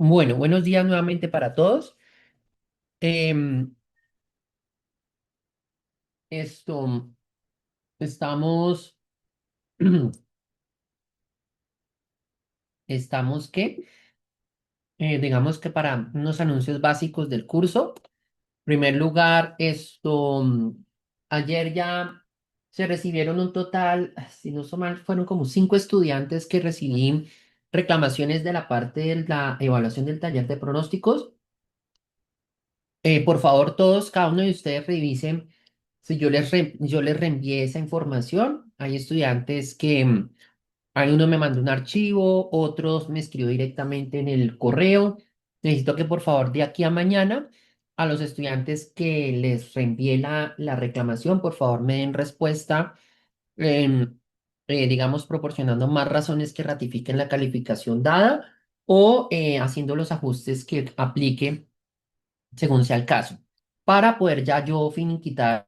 Bueno, buenos días nuevamente para todos. Em, esto, estamos, estamos que, digamos que para unos anuncios básicos del curso. En primer lugar, ayer ya se recibieron un total, si no estoy mal, fueron como 5 estudiantes que recibí reclamaciones de la parte de la evaluación del taller de pronósticos. Por favor, todos, cada uno de ustedes revisen si yo les reenvié esa información. Hay estudiantes que, hay uno me mandó un archivo, otros me escribió directamente en el correo. Necesito que por favor de aquí a mañana a los estudiantes que les reenvié la reclamación, por favor me den respuesta, em, digamos, proporcionando más razones que ratifiquen la calificación dada o haciendo los ajustes que aplique según sea el caso, para poder ya yo finiquitar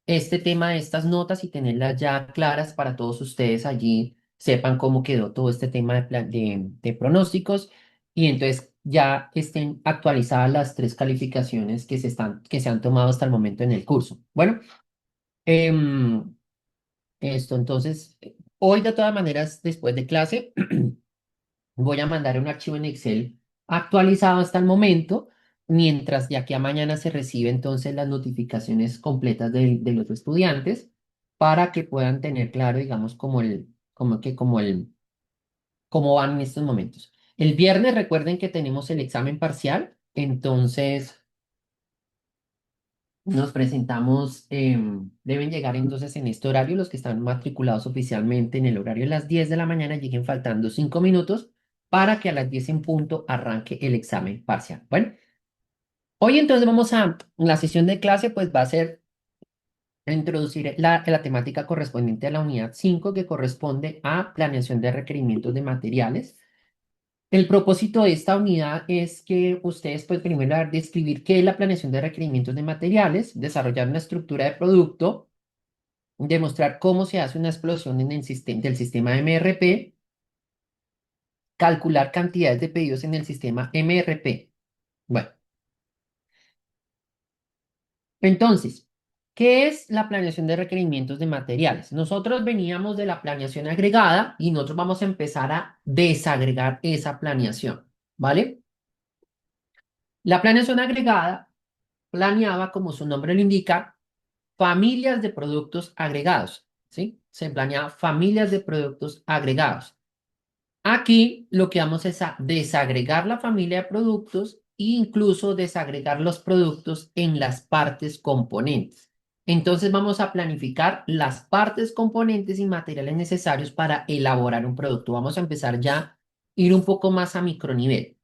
este tema de estas notas y tenerlas ya claras para todos ustedes allí, sepan cómo quedó todo este tema de pronósticos y entonces ya estén actualizadas las 3 calificaciones que se han tomado hasta el momento en el curso. Bueno, em, entonces, hoy de todas maneras, después de clase, voy a mandar un archivo en Excel actualizado hasta el momento, mientras de aquí a mañana se recibe entonces las notificaciones completas de los estudiantes para que puedan tener claro, digamos, cómo van en estos momentos. El viernes recuerden que tenemos el examen parcial, entonces nos presentamos, deben llegar entonces en este horario, los que están matriculados oficialmente en el horario de las 10 de la mañana, lleguen faltando 5 minutos para que a las 10 en punto arranque el examen parcial. Bueno, hoy entonces la sesión de clase pues va a ser introducir la temática correspondiente a la unidad 5 que corresponde a planeación de requerimientos de materiales. El propósito de esta unidad es que ustedes, pues, primero describir qué es la planeación de requerimientos de materiales, desarrollar una estructura de producto, demostrar cómo se hace una explosión en el sistema del sistema MRP, calcular cantidades de pedidos en el sistema MRP. Bueno, entonces, ¿qué es la planeación de requerimientos de materiales? Nosotros veníamos de la planeación agregada y nosotros vamos a empezar a desagregar esa planeación, ¿vale? La planeación agregada planeaba, como su nombre lo indica, familias de productos agregados, ¿sí? Se planeaba familias de productos agregados. Aquí lo que vamos es a desagregar la familia de productos e incluso desagregar los productos en las partes componentes. Entonces vamos a planificar las partes componentes y materiales necesarios para elaborar un producto. Vamos a empezar ya a ir un poco más a micronivel.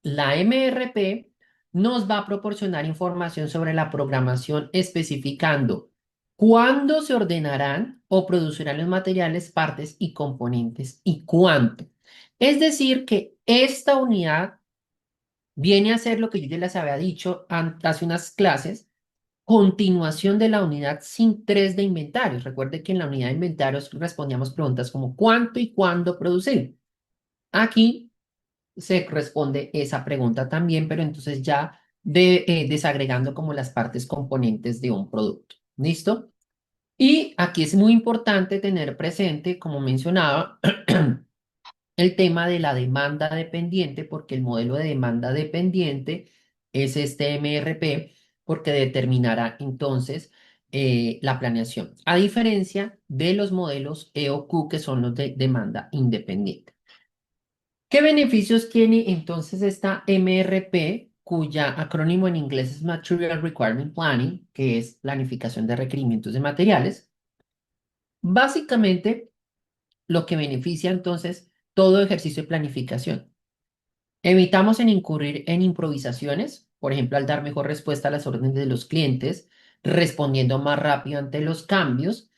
La MRP nos va a proporcionar información sobre la programación especificando cuándo se ordenarán o producirán los materiales, partes y componentes y cuánto. Es decir, que esta unidad viene a ser lo que yo ya les había dicho hace unas clases, continuación de la unidad sin 3 de inventarios. Recuerde que en la unidad de inventarios respondíamos preguntas como cuánto y cuándo producir. Aquí se responde esa pregunta también, pero entonces ya desagregando como las partes componentes de un producto. ¿Listo? Y aquí es muy importante tener presente, como mencionaba, el tema de la demanda dependiente, porque el modelo de demanda dependiente es este MRP, porque determinará entonces la planeación, a diferencia de los modelos EOQ, que son los de demanda independiente. ¿Qué beneficios tiene entonces esta MRP, cuya acrónimo en inglés es Material Requirement Planning, que es planificación de requerimientos de materiales? Básicamente, lo que beneficia entonces todo ejercicio de planificación. Evitamos en incurrir en improvisaciones, por ejemplo, al dar mejor respuesta a las órdenes de los clientes, respondiendo más rápido ante los cambios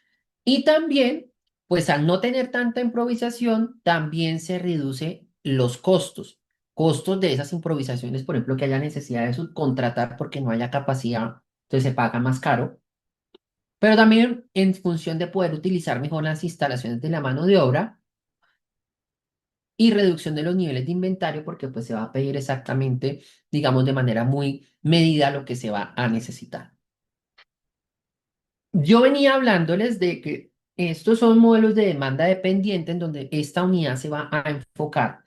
y también, pues al no tener tanta improvisación, también se reduce los costos. Costos de esas improvisaciones, por ejemplo, que haya necesidad de subcontratar porque no haya capacidad, entonces se paga más caro. Pero también en función de poder utilizar mejor las instalaciones de la mano de obra y reducción de los niveles de inventario porque pues se va a pedir exactamente, digamos, de manera muy medida lo que se va a necesitar. Yo venía hablándoles de que estos son modelos de demanda dependiente en donde esta unidad se va a enfocar.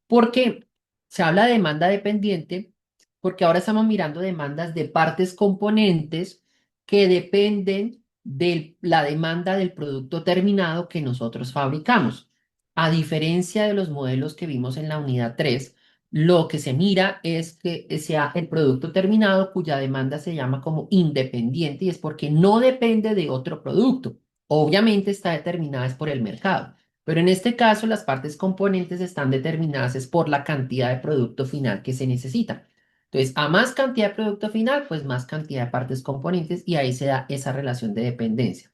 Porque se habla de demanda dependiente, porque ahora estamos mirando demandas de partes componentes que dependen de la demanda del producto terminado que nosotros fabricamos. A diferencia de los modelos que vimos en la unidad 3, lo que se mira es que sea el producto terminado cuya demanda se llama como independiente y es porque no depende de otro producto. Obviamente está determinada es por el mercado. Pero en este caso, las partes componentes están determinadas es por la cantidad de producto final que se necesita. Entonces, a más cantidad de producto final, pues más cantidad de partes componentes y ahí se da esa relación de dependencia.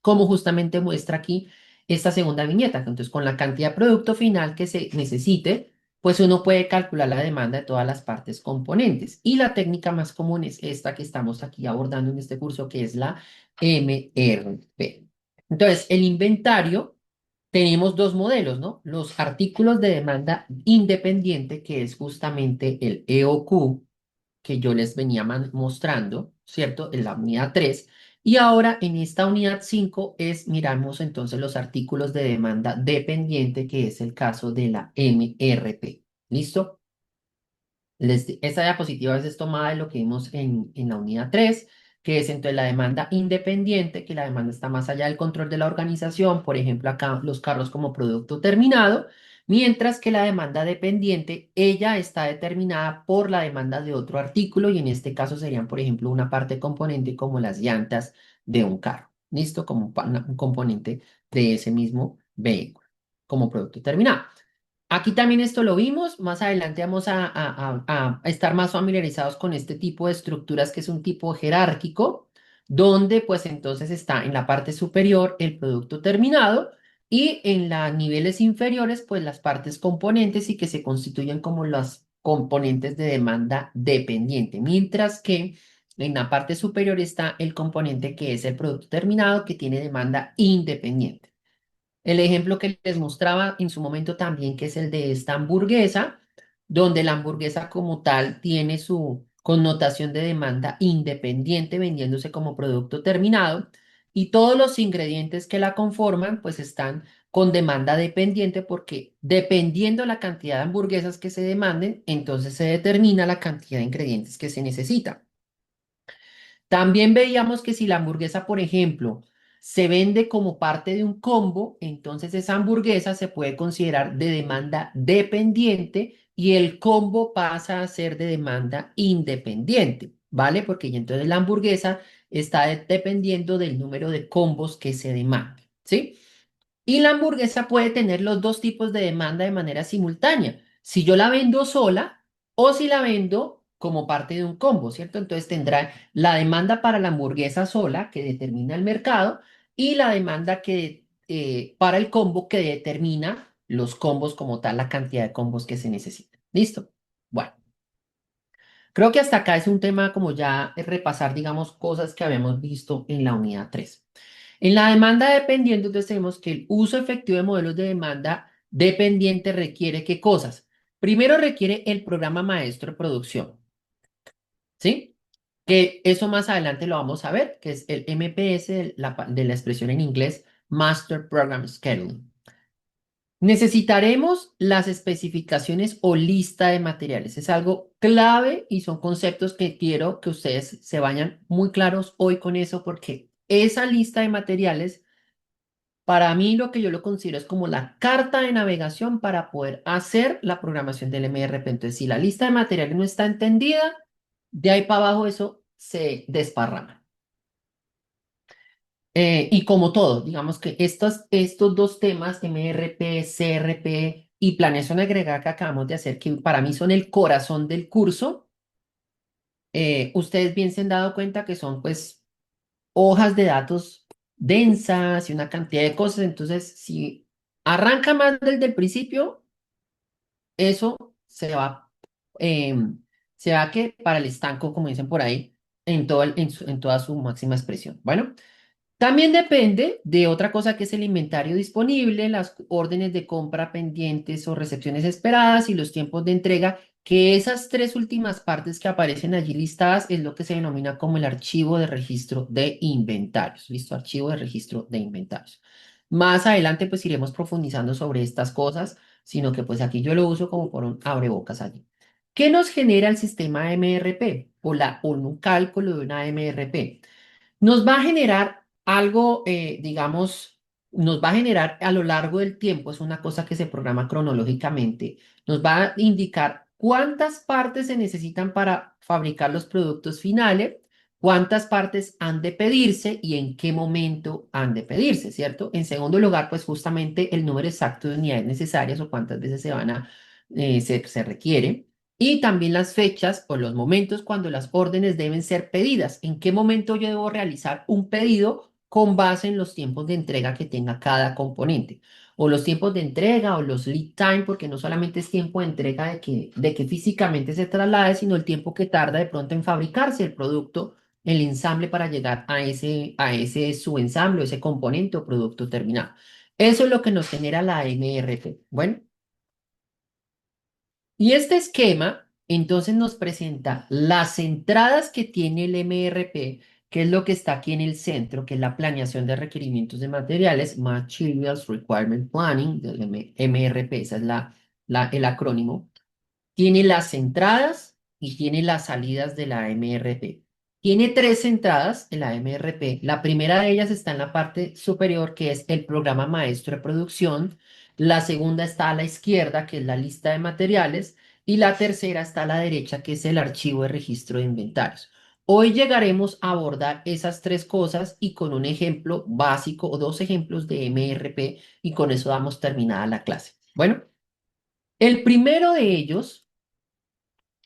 Como justamente muestra aquí esta segunda viñeta. Entonces, con la cantidad de producto final que se necesite, pues uno puede calcular la demanda de todas las partes componentes. Y la técnica más común es esta que estamos aquí abordando en este curso, que es la MRP. Entonces, el inventario tenemos dos modelos, ¿no? Los artículos de demanda independiente, que es justamente el EOQ, que yo les venía mostrando, ¿cierto? En la unidad 3. Y ahora en esta unidad 5 miramos entonces los artículos de demanda dependiente, que es el caso de la MRP. ¿Listo? Esta diapositiva es tomada de lo que vimos en la unidad 3, que es entonces la demanda independiente, que la demanda está más allá del control de la organización, por ejemplo, acá los carros como producto terminado, mientras que la demanda dependiente, ella está determinada por la demanda de otro artículo y en este caso serían, por ejemplo, una parte componente como las llantas de un carro, ¿listo? Como un componente de ese mismo vehículo, como producto terminado. Aquí también esto lo vimos, más adelante vamos a estar más familiarizados con este tipo de estructuras que es un tipo jerárquico, donde pues entonces está en la parte superior el producto terminado y en los niveles inferiores pues las partes componentes y que se constituyen como los componentes de demanda dependiente, mientras que en la parte superior está el componente que es el producto terminado que tiene demanda independiente. El ejemplo que les mostraba en su momento también, que es el de esta hamburguesa, donde la hamburguesa como tal tiene su connotación de demanda independiente vendiéndose como producto terminado y todos los ingredientes que la conforman pues están con demanda dependiente porque dependiendo la cantidad de hamburguesas que se demanden, entonces se determina la cantidad de ingredientes que se necesita. También veíamos que si la hamburguesa, por ejemplo, se vende como parte de un combo, entonces esa hamburguesa se puede considerar de demanda dependiente y el combo pasa a ser de demanda independiente, ¿vale? Porque ya entonces la hamburguesa está dependiendo del número de combos que se demanden, ¿sí? Y la hamburguesa puede tener los dos tipos de demanda de manera simultánea. Si yo la vendo sola o si la vendo como parte de un combo, ¿cierto? Entonces tendrá la demanda para la hamburguesa sola que determina el mercado y la demanda que, para el combo que determina los combos como tal, la cantidad de combos que se necesitan. ¿Listo? Bueno, creo que hasta acá es un tema como ya repasar, digamos, cosas que habíamos visto en la unidad 3. En la demanda dependiente, entonces tenemos que el uso efectivo de modelos de demanda dependiente requiere ¿qué cosas? Primero requiere el programa maestro de producción, ¿sí? Que eso más adelante lo vamos a ver, que es el MPS de la expresión en inglés, Master Program Scheduling. Necesitaremos las especificaciones o lista de materiales. Es algo clave y son conceptos que quiero que ustedes se vayan muy claros hoy con eso porque esa lista de materiales, para mí lo que yo lo considero es como la carta de navegación para poder hacer la programación del MRP. Entonces, si la lista de materiales no está entendida, de ahí para abajo eso se desparrama. Y como todo, digamos que estos dos temas, MRP, CRP y planeación agregada que acabamos de hacer, que para mí son el corazón del curso, ustedes bien se han dado cuenta que son pues hojas de datos densas y una cantidad de cosas. Entonces, si arranca mal desde el principio, eso se va que para el estanco, como dicen por ahí, en toda su máxima expresión. Bueno. También depende de otra cosa que es el inventario disponible, las órdenes de compra pendientes o recepciones esperadas y los tiempos de entrega, que esas tres últimas partes que aparecen allí listadas es lo que se denomina como el archivo de registro de inventarios. ¿Listo? Archivo de registro de inventarios. Más adelante pues iremos profundizando sobre estas cosas, sino que pues aquí yo lo uso como por un abrebocas allí. ¿Qué nos genera el sistema MRP o un cálculo de una MRP? Nos va a generar algo, digamos, nos va a generar a lo largo del tiempo, es una cosa que se programa cronológicamente, nos va a indicar cuántas partes se necesitan para fabricar los productos finales, cuántas partes han de pedirse y en qué momento han de pedirse, ¿cierto? En segundo lugar, pues justamente el número exacto de unidades necesarias o cuántas veces se requiere. Y también las fechas o los momentos cuando las órdenes deben ser pedidas. ¿En qué momento yo debo realizar un pedido con base en los tiempos de entrega que tenga cada componente? O los tiempos de entrega o los lead time, porque no solamente es tiempo de entrega de que físicamente se traslade, sino el tiempo que tarda de pronto en fabricarse el producto, el ensamble para llegar a ese subensamble, ese componente o producto terminado. Eso es lo que nos genera la MRP. Bueno. Y este esquema entonces nos presenta las entradas que tiene el MRP, que es lo que está aquí en el centro, que es la planeación de requerimientos de materiales, Materials Requirement Planning, del MRP, esa es el acrónimo. Tiene las entradas y tiene las salidas de la MRP. Tiene tres entradas en la MRP. La primera de ellas está en la parte superior, que es el programa maestro de producción. La segunda está a la izquierda, que es la lista de materiales. Y la tercera está a la derecha, que es el archivo de registro de inventarios. Hoy llegaremos a abordar esas tres cosas y con un ejemplo básico o dos ejemplos de MRP y con eso damos terminada la clase. Bueno, el primero de ellos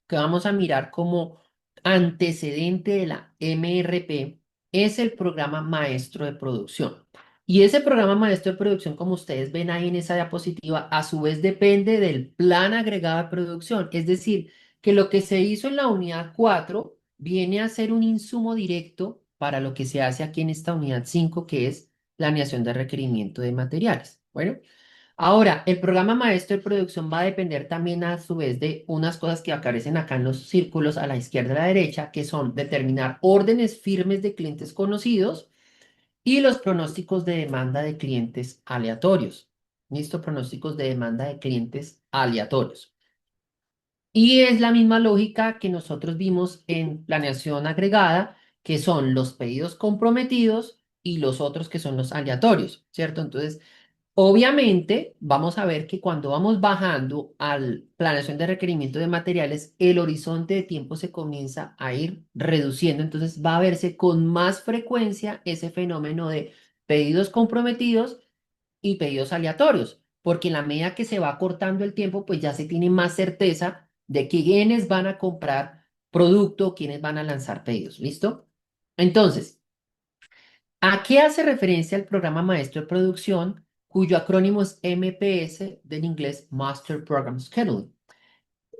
que vamos a mirar como antecedente de la MRP es el programa maestro de producción. Y ese programa maestro de producción, como ustedes ven ahí en esa diapositiva, a su vez depende del plan agregado de producción. Es decir, que lo que se hizo en la unidad 4 viene a ser un insumo directo para lo que se hace aquí en esta unidad 5, que es planeación de requerimiento de materiales. Bueno. Ahora, el programa maestro de producción va a depender también a su vez de unas cosas que aparecen acá en los círculos a la izquierda y a la derecha, que son determinar órdenes firmes de clientes conocidos y los pronósticos de demanda de clientes aleatorios. ¿Listo? Pronósticos de demanda de clientes aleatorios. Y es la misma lógica que nosotros vimos en planeación agregada, que son los pedidos comprometidos y los otros que son los aleatorios, ¿cierto? Entonces, obviamente, vamos a ver que cuando vamos bajando al planeación de requerimiento de materiales, el horizonte de tiempo se comienza a ir reduciendo. Entonces va a verse con más frecuencia ese fenómeno de pedidos comprometidos y pedidos aleatorios, porque en la medida que se va cortando el tiempo, pues ya se tiene más certeza de quiénes van a comprar producto, quiénes van a lanzar pedidos. ¿Listo? Entonces, ¿a qué hace referencia el programa maestro de producción, cuyo acrónimo es MPS del inglés Master Program Scheduling?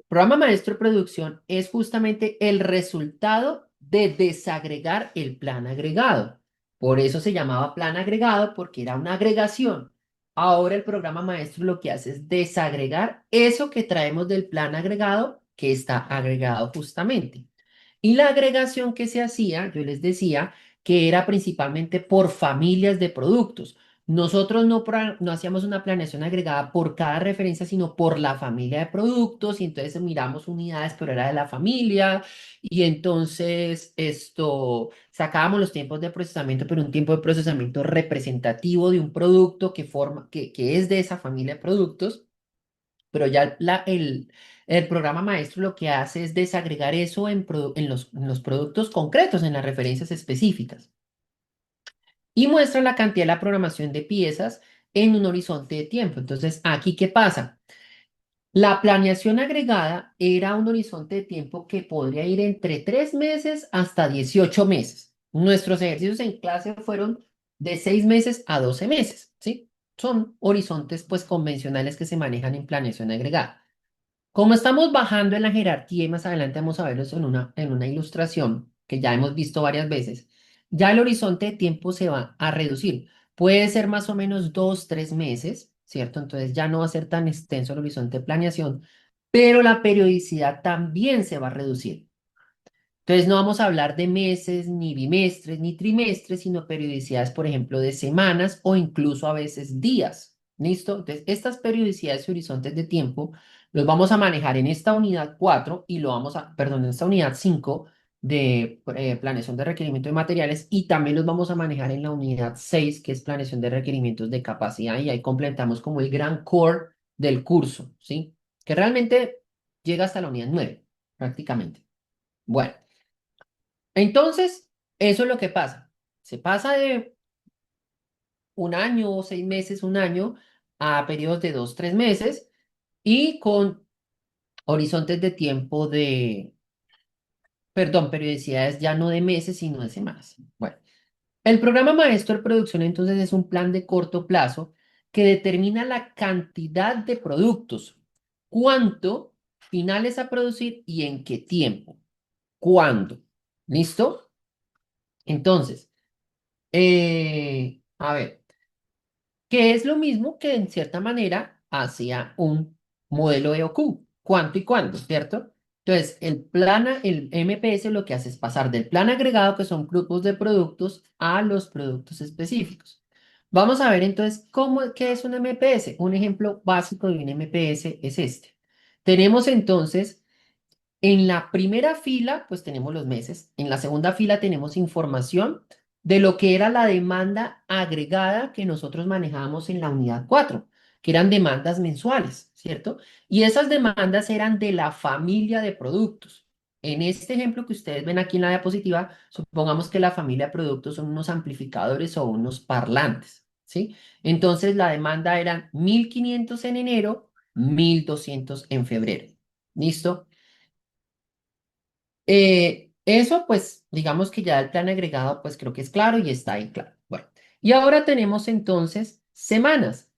Programa maestro de producción es justamente el resultado de desagregar el plan agregado. Por eso se llamaba plan agregado, porque era una agregación. Ahora el programa maestro lo que hace es desagregar eso que traemos del plan agregado que está agregado justamente. Y la agregación que se hacía, yo les decía, que era principalmente por familias de productos. Nosotros no hacíamos una planeación agregada por cada referencia, sino por la familia de productos, y entonces miramos unidades, pero era de la familia, y entonces sacábamos los tiempos de procesamiento, pero un tiempo de procesamiento representativo de un producto que es de esa familia de productos, pero ya el programa maestro lo que hace es desagregar eso en los productos concretos, en las referencias específicas y muestra la cantidad de la programación de piezas en un horizonte de tiempo. Entonces, aquí, ¿qué pasa? La planeación agregada era un horizonte de tiempo que podría ir entre 3 meses hasta 18 meses. Nuestros ejercicios en clase fueron de 6 meses a 12 meses, ¿sí? Son horizontes, pues, convencionales que se manejan en planeación agregada. Como estamos bajando en la jerarquía y más adelante vamos a verlos en una ilustración que ya hemos visto varias veces, ya el horizonte de tiempo se va a reducir. Puede ser más o menos 2, 3 meses, ¿cierto? Entonces ya no va a ser tan extenso el horizonte de planeación, pero la periodicidad también se va a reducir. Entonces no vamos a hablar de meses, ni bimestres, ni trimestres, sino periodicidades, por ejemplo, de semanas o incluso a veces días. ¿Listo? Entonces, estas periodicidades y horizontes de tiempo los vamos a manejar en esta unidad 4 y lo vamos a, perdón, en esta unidad 5 de planeación de requerimientos de materiales y también los vamos a manejar en la unidad 6 que es planeación de requerimientos de capacidad y ahí completamos como el gran core del curso, ¿sí? Que realmente llega hasta la unidad 9 prácticamente. Bueno. Entonces, eso es lo que pasa. Se pasa de un año o 6 meses, un año, a periodos de 2, 3 meses y con horizontes de tiempo de, perdón, periodicidades ya no de meses, sino de semanas. Bueno, el programa maestro de producción entonces es un plan de corto plazo que determina la cantidad de productos, cuánto finales a producir y en qué tiempo, cuándo. ¿Listo? Entonces, a ver. Que es lo mismo que en cierta manera hacía un modelo de OQ, cuánto y cuándo, ¿cierto? Entonces, el MPS lo que hace es pasar del plan agregado, que son grupos de productos, a los productos específicos. Vamos a ver entonces qué es un MPS. Un ejemplo básico de un MPS es este. Tenemos entonces en la primera fila, pues tenemos los meses. En la segunda fila tenemos información de lo que era la demanda agregada que nosotros manejábamos en la unidad 4, que eran demandas mensuales, ¿cierto? Y esas demandas eran de la familia de productos. En este ejemplo que ustedes ven aquí en la diapositiva, supongamos que la familia de productos son unos amplificadores o unos parlantes, ¿sí? Entonces la demanda era 1.500 en enero, 1.200 en febrero. ¿Listo? Eso, pues, digamos que ya el plan agregado, pues creo que es claro y está ahí claro. Bueno, y ahora tenemos entonces semanas.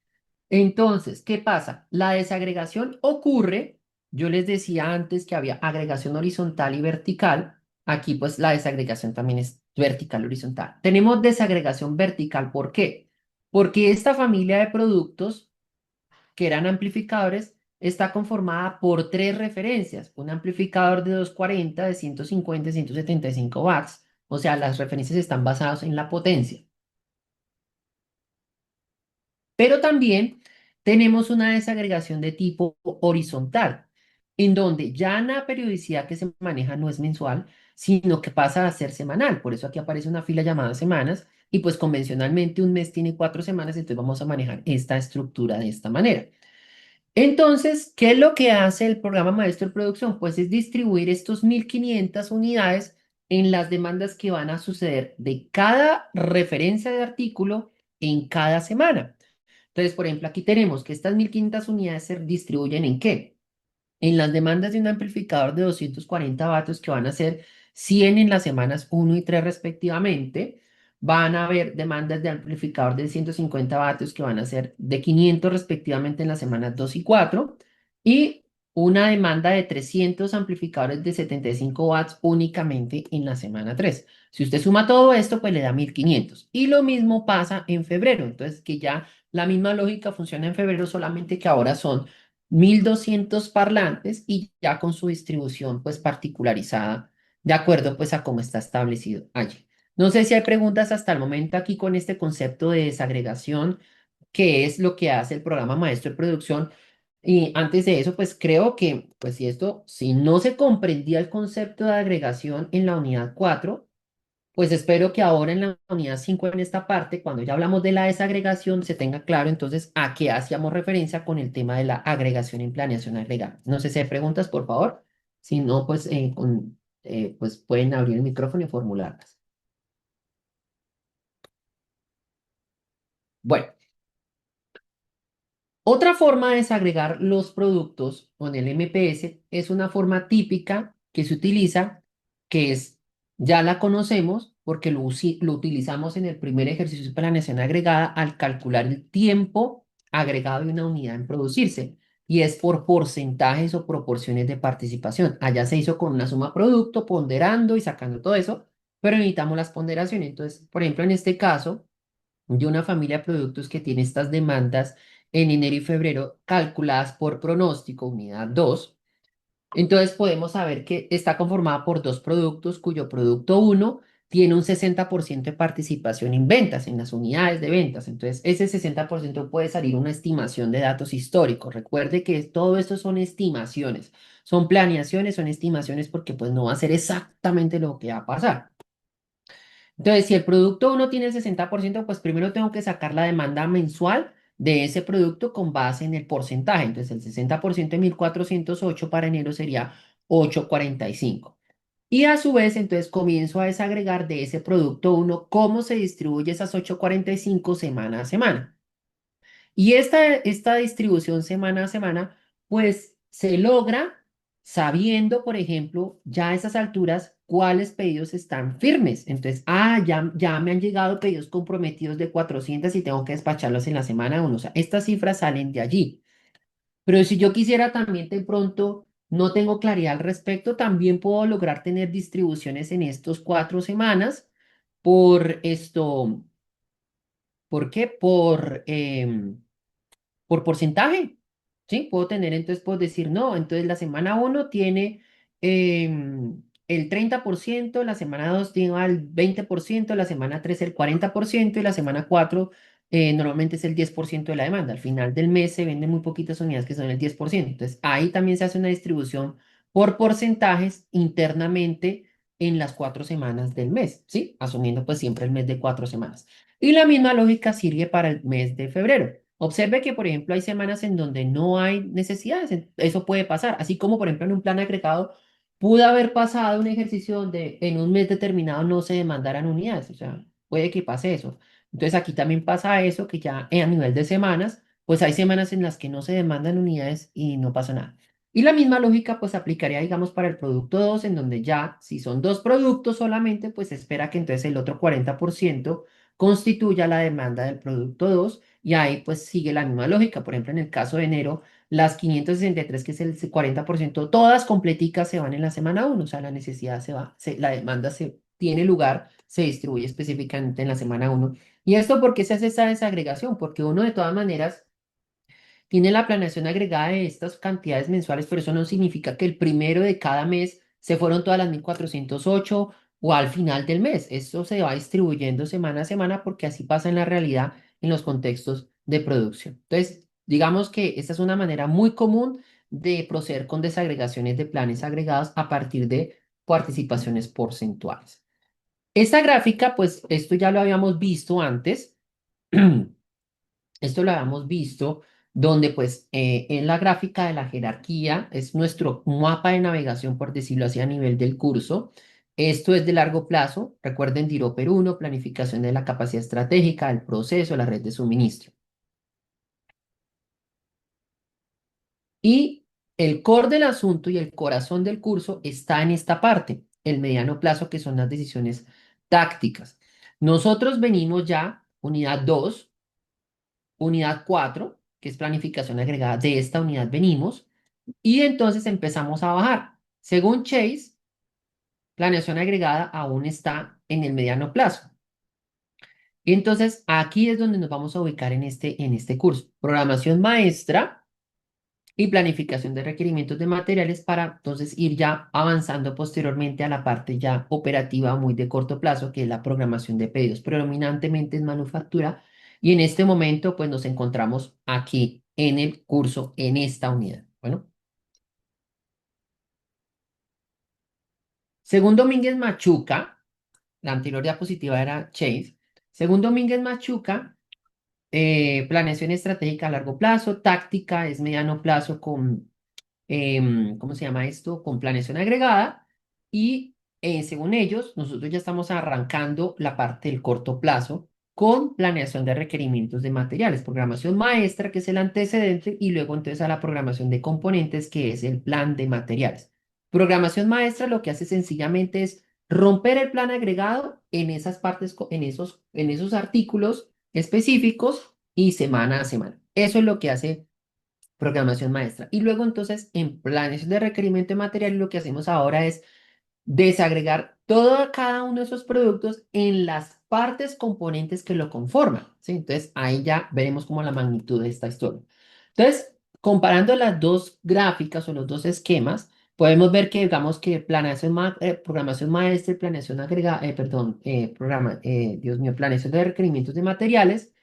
Entonces, ¿qué pasa? La desagregación ocurre, yo les decía antes que había agregación horizontal y vertical. Aquí, pues, la desagregación también es vertical, horizontal. Tenemos desagregación vertical, ¿por qué? Porque esta familia de productos que eran amplificadores, está conformada por tres referencias. Un amplificador de 240, de 150 y 175 watts. O sea, las referencias están basadas en la potencia. Pero también tenemos una desagregación de tipo horizontal, en donde ya la periodicidad que se maneja no es mensual, sino que pasa a ser semanal. Por eso aquí aparece una fila llamada semanas. Y pues convencionalmente un mes tiene 4 semanas, entonces vamos a manejar esta estructura de esta manera. Entonces, ¿qué es lo que hace el programa maestro de producción? Pues es distribuir estos 1.500 unidades en las demandas que van a suceder de cada referencia de artículo en cada semana. Entonces, por ejemplo, aquí tenemos que estas 1.500 unidades se distribuyen ¿en qué? En las demandas de un amplificador de 240 vatios que van a ser 100 en las semanas 1 y 3 respectivamente. Van a haber demandas de amplificador de 150 vatios que van a ser de 500 respectivamente en las semanas 2 y 4. Y una demanda de 300 amplificadores de 75 watts únicamente en la semana 3. Si usted suma todo esto, pues le da 1.500. Y lo mismo pasa en febrero. Entonces, que ya la misma lógica funciona en febrero, solamente que ahora son 1.200 parlantes y ya con su distribución pues particularizada de acuerdo pues a cómo está establecido allí. No sé si hay preguntas hasta el momento aquí con este concepto de desagregación, que es lo que hace el programa maestro de producción. Y antes de eso, pues creo que, pues si no se comprendía el concepto de agregación en la unidad 4 pues espero que ahora en la unidad 5 en esta parte, cuando ya hablamos de la desagregación, se tenga claro entonces a qué hacíamos referencia con el tema de la agregación en planeación agregada. No sé si hay preguntas, por favor. Si no, pues, pues pueden abrir el micrófono y formularlas. Bueno. Otra forma de desagregar los productos con el MPS es una forma típica que se utiliza, que es, ya la conocemos porque lo utilizamos en el primer ejercicio de planeación agregada al calcular el tiempo agregado de una unidad en producirse, y es por porcentajes o proporciones de participación. Allá se hizo con una suma producto, ponderando y sacando todo eso. pero necesitamos las ponderaciones. Entonces, por ejemplo, en este caso, de una familia de productos que tiene estas demandas en enero y febrero calculadas por pronóstico, unidad 2. Entonces podemos saber que está conformada por dos productos cuyo producto uno tiene un 60% de participación en ventas, en las unidades de ventas. Entonces ese 60% puede salir una estimación de datos históricos. Recuerde que todo esto son estimaciones, son planeaciones, son estimaciones porque pues no va a ser exactamente lo que va a pasar. Entonces, si el producto uno tiene el 60%, pues primero tengo que sacar la demanda mensual de ese producto con base en el porcentaje. Entonces, el 60% de 1.408 para enero sería 845. Y a su vez, entonces comienzo a desagregar de ese producto uno cómo se distribuye esas 845 semana a semana. Y esta distribución semana a semana, pues se logra sabiendo, por ejemplo, ya a esas alturas, cuáles pedidos están firmes. Entonces, ya me han llegado pedidos comprometidos de 400 y tengo que despacharlos en la semana uno. O sea, estas cifras salen de allí. Pero si yo quisiera también de pronto, no tengo claridad al respecto, también puedo lograr tener distribuciones en estos 4 semanas por esto, ¿por qué? Por porcentaje, ¿sí? Puedo tener, entonces puedo decir, no, entonces la semana uno tiene el 30%, la semana 2 tiene el 20%, la semana 3 el 40% y la semana 4 normalmente es el 10% de la demanda. Al final del mes se venden muy poquitas unidades que son el 10%. Entonces ahí también se hace una distribución por porcentajes internamente en las 4 semanas del mes, ¿sí? Asumiendo pues siempre el mes de 4 semanas. Y la misma lógica sirve para el mes de febrero. Observe que, por ejemplo, hay semanas en donde no hay necesidades. Eso puede pasar. Así como, por ejemplo, en un plan agregado, pudo haber pasado un ejercicio donde en un mes determinado no se demandaran unidades. O sea, puede que pase eso. Entonces, aquí también pasa eso, que ya a nivel de semanas, pues hay semanas en las que no se demandan unidades y no pasa nada. Y la misma lógica, pues, aplicaría, digamos, para el producto 2 en donde ya, si son dos productos solamente, pues se espera que entonces el otro 40% constituya la demanda del producto 2 y ahí pues sigue la misma lógica. Por ejemplo, en el caso de enero, las 563 que es el 40%, todas completicas se van en la semana uno. O sea, la necesidad se va, la demanda se tiene lugar, se distribuye específicamente en la semana uno. ¿Y esto por qué se hace esa desagregación? Porque uno de todas maneras tiene la planeación agregada de estas cantidades mensuales, pero eso no significa que el primero de cada mes se fueron todas las 1.408 o al final del mes. Esto se va distribuyendo semana a semana porque así pasa en la realidad en los contextos de producción. Entonces, digamos que esta es una manera muy común de proceder con desagregaciones de planes agregados a partir de participaciones porcentuales. Esta gráfica, pues esto ya lo habíamos visto antes. Esto lo habíamos visto donde pues en la gráfica de la jerarquía es nuestro mapa de navegación, por decirlo así, a nivel del curso. Esto es de largo plazo. Recuerden DIROPER 1, planificación de la capacidad estratégica, el proceso, la red de suministro. Y el core del asunto y el corazón del curso está en esta parte, el mediano plazo, que son las decisiones tácticas. Nosotros venimos ya, unidad 2. Unidad 4 que es planificación agregada, de esta unidad venimos, y entonces empezamos a bajar. Según Chase, planeación agregada aún está en el mediano plazo. Y entonces aquí es donde nos vamos a ubicar en este curso. Programación maestra y planificación de requerimientos de materiales para entonces ir ya avanzando posteriormente a la parte ya operativa muy de corto plazo, que es la programación de pedidos, predominantemente en manufactura. Y en este momento, pues nos encontramos aquí en el curso, en esta unidad. Bueno, según Domínguez Machuca, la anterior diapositiva era Chase, según Domínguez Machuca, planeación estratégica a largo plazo, táctica es mediano plazo con ¿cómo se llama esto? Con planeación agregada y según ellos, nosotros ya estamos arrancando la parte del corto plazo con planeación de requerimientos de materiales, programación maestra, que es el antecedente, y luego entonces a la programación de componentes, que es el plan de materiales. Programación maestra lo que hace sencillamente es romper el plan agregado en esas partes, en esos artículos específicos y semana a semana. Eso es lo que hace programación maestra. Y luego entonces en planes de requerimiento de material lo que hacemos ahora es desagregar todo cada uno de esos productos en las partes componentes que lo conforman, ¿sí? Entonces ahí ya veremos como la magnitud de esta historia. Entonces, comparando las dos gráficas o los dos esquemas, podemos ver que digamos que programación maestra y planeación agregada, perdón, Dios mío, planeación de requerimientos de materiales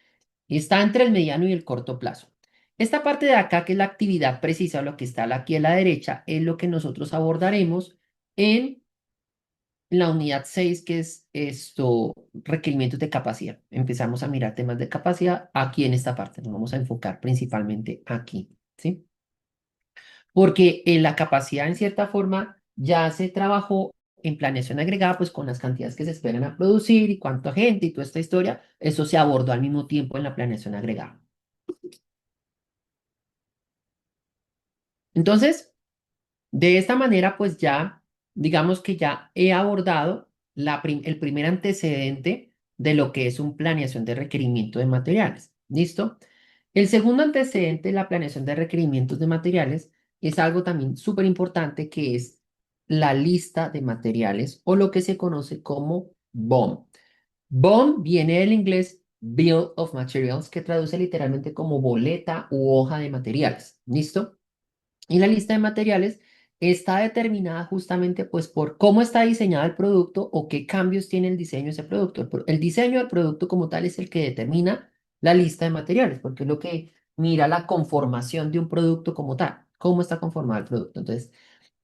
está entre el mediano y el corto plazo. Esta parte de acá, que es la actividad precisa, lo que está aquí a la derecha, es lo que nosotros abordaremos en la unidad 6 que es esto, requerimientos de capacidad. Empezamos a mirar temas de capacidad aquí en esta parte. Nos vamos a enfocar principalmente aquí, ¿sí? Porque en la capacidad, en cierta forma, ya se trabajó en planeación agregada, pues con las cantidades que se esperan a producir y cuánta gente y toda esta historia, eso se abordó al mismo tiempo en la planeación agregada. Entonces, de esta manera, pues ya, digamos que ya he abordado el primer antecedente de lo que es un planeación de requerimiento de materiales. ¿Listo? El segundo antecedente de la planeación de requerimientos de materiales es algo también súper importante que es la lista de materiales o lo que se conoce como BOM. BOM viene del inglés Bill of Materials, que traduce literalmente como boleta u hoja de materiales. ¿Listo? Y la lista de materiales está determinada justamente pues por cómo está diseñado el producto o qué cambios tiene el diseño de ese producto. El diseño del producto como tal es el que determina la lista de materiales, porque es lo que mira la conformación de un producto como tal, cómo está conformado el producto. Entonces,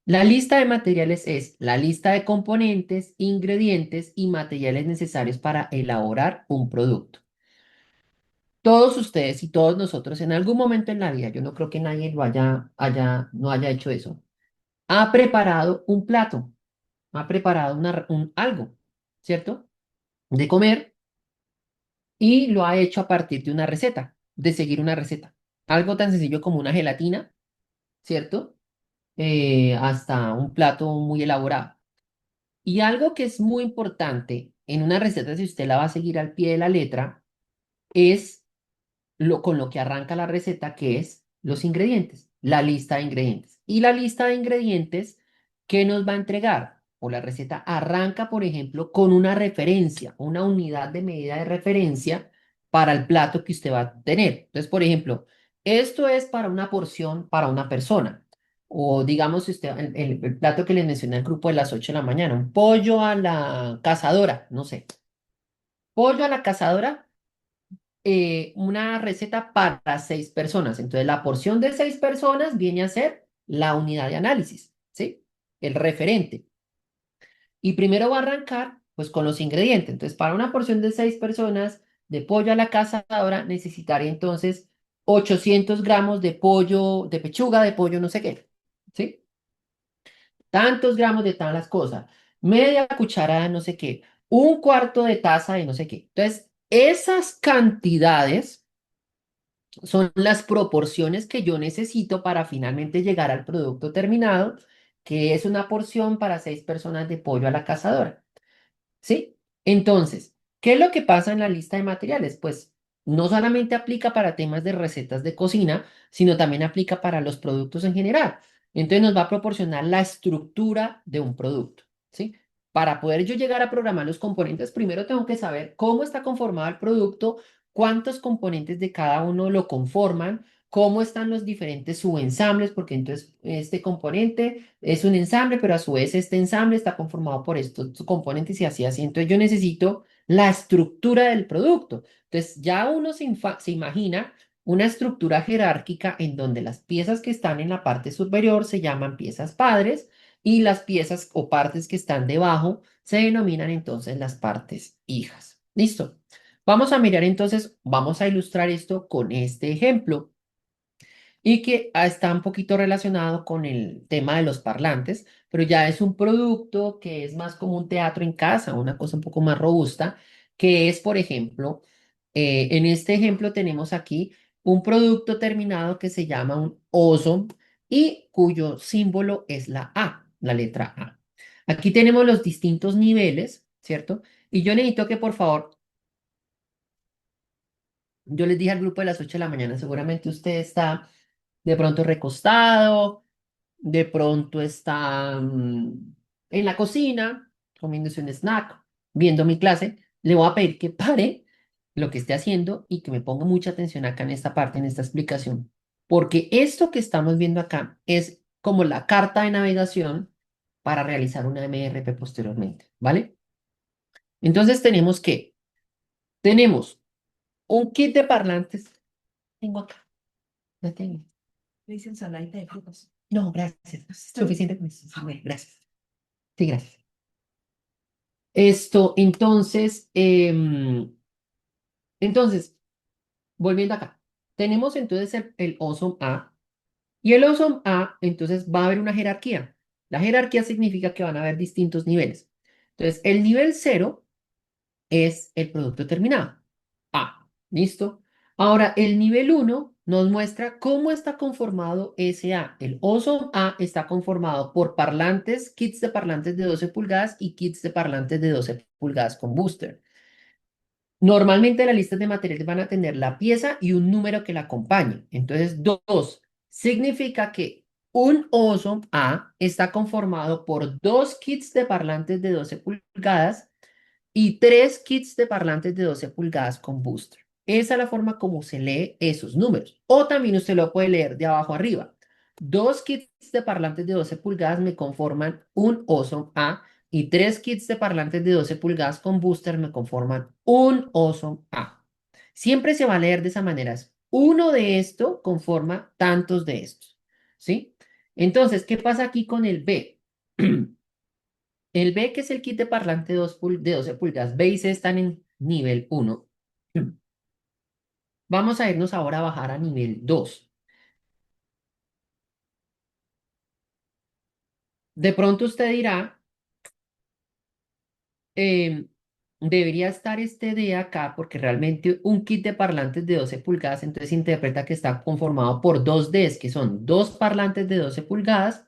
la lista de materiales es la lista de componentes, ingredientes y materiales necesarios para elaborar un producto. Todos ustedes y todos nosotros en algún momento en la vida, yo no creo que nadie no haya hecho eso, ha preparado un plato, ha preparado algo, ¿cierto? De comer y lo ha hecho a partir de una receta, de seguir una receta. Algo tan sencillo como una gelatina, ¿cierto? Hasta un plato muy elaborado. Y algo que es muy importante en una receta, si usted la va a seguir al pie de la letra, es con lo que arranca la receta, que es los ingredientes, la lista de ingredientes. Y la lista de ingredientes que nos va a entregar, o la receta arranca, por ejemplo, con una referencia, una unidad de medida de referencia para el plato que usted va a tener. Entonces, por ejemplo, esto es para una porción para una persona. O digamos, si usted, el plato que les mencioné al grupo de las 8 de la mañana, un pollo a la cazadora, no sé. Pollo a la cazadora una receta para 6 personas. Entonces, la porción de 6 personas viene a ser la unidad de análisis, ¿sí? El referente. Y primero va a arrancar, pues, con los ingredientes. Entonces, para una porción de 6 personas de pollo a la cazadora, necesitaría entonces 800 gramos de pollo, de pechuga de pollo, no sé qué, ¿sí? Tantos gramos de tal las cosas, media cucharada de no sé qué, un cuarto de taza de no sé qué. Entonces, esas cantidades son las proporciones que yo necesito para finalmente llegar al producto terminado, que es una porción para 6 personas de pollo a la cazadora. ¿Sí? Entonces, ¿qué es lo que pasa en la lista de materiales? Pues no solamente aplica para temas de recetas de cocina, sino también aplica para los productos en general. Entonces nos va a proporcionar la estructura de un producto, ¿sí? Para poder yo llegar a programar los componentes, primero tengo que saber cómo está conformado el producto, cuántos componentes de cada uno lo conforman, cómo están los diferentes subensambles, porque entonces este componente es un ensamble, pero a su vez este ensamble está conformado por estos componentes y así, así. Entonces yo necesito la estructura del producto. Entonces ya uno se imagina una estructura jerárquica en donde las piezas que están en la parte superior se llaman piezas padres y las piezas o partes que están debajo se denominan entonces las partes hijas. Listo. Vamos a mirar entonces, vamos a ilustrar esto con este ejemplo y que está un poquito relacionado con el tema de los parlantes, pero ya es un producto que es más como un teatro en casa, una cosa un poco más robusta, que es, por ejemplo, en este ejemplo tenemos aquí un producto terminado que se llama un oso y cuyo símbolo es la A, la letra A. Aquí tenemos los distintos niveles, ¿cierto? Y yo necesito que por favor, yo les dije al grupo de las 8 de la mañana, seguramente usted está de pronto recostado, de pronto está en la cocina, comiéndose un snack, viendo mi clase, le voy a pedir que pare lo que esté haciendo y que me ponga mucha atención acá en esta parte, en esta explicación. Porque esto que estamos viendo acá es como la carta de navegación para realizar una MRP posteriormente, ¿vale? Entonces tenemos un kit de parlantes. Tengo acá, la tengo. Le hice ensaladita de frutas. No, gracias. Está bien. Suficiente con eso. Sí, bueno, gracias. Sí, gracias. Esto, entonces, volviendo acá, tenemos entonces el Awesome A y el Awesome A, entonces va a haber una jerarquía. La jerarquía significa que van a haber distintos niveles. Entonces, el nivel cero es el producto terminado. A, ¿listo? Ahora, el nivel uno nos muestra cómo está conformado ese A. El Awesome A está conformado por parlantes, kits de parlantes de 12 pulgadas y kits de parlantes de 12 pulgadas con booster. Normalmente las listas de materiales van a tener la pieza y un número que la acompañe. Entonces, dos significa que un Awesome A está conformado por dos kits de parlantes de 12 pulgadas y tres kits de parlantes de 12 pulgadas con booster. Esa es la forma como se lee esos números. O también usted lo puede leer de abajo arriba. Dos kits de parlantes de 12 pulgadas me conforman un Awesome A y tres kits de parlantes de 12 pulgadas con booster me conforman un Awesome A. Siempre se va a leer de esa manera. Uno de esto conforma tantos de estos. ¿Sí? Entonces, ¿qué pasa aquí con el B? El B, que es el kit de parlante de 12 pulgadas, B y C están en nivel 1. Vamos a irnos ahora a bajar a nivel 2. De pronto usted dirá, em, debería estar este D acá porque realmente un kit de parlantes de 12 pulgadas entonces interpreta que está conformado por dos Ds, que son dos parlantes de 12 pulgadas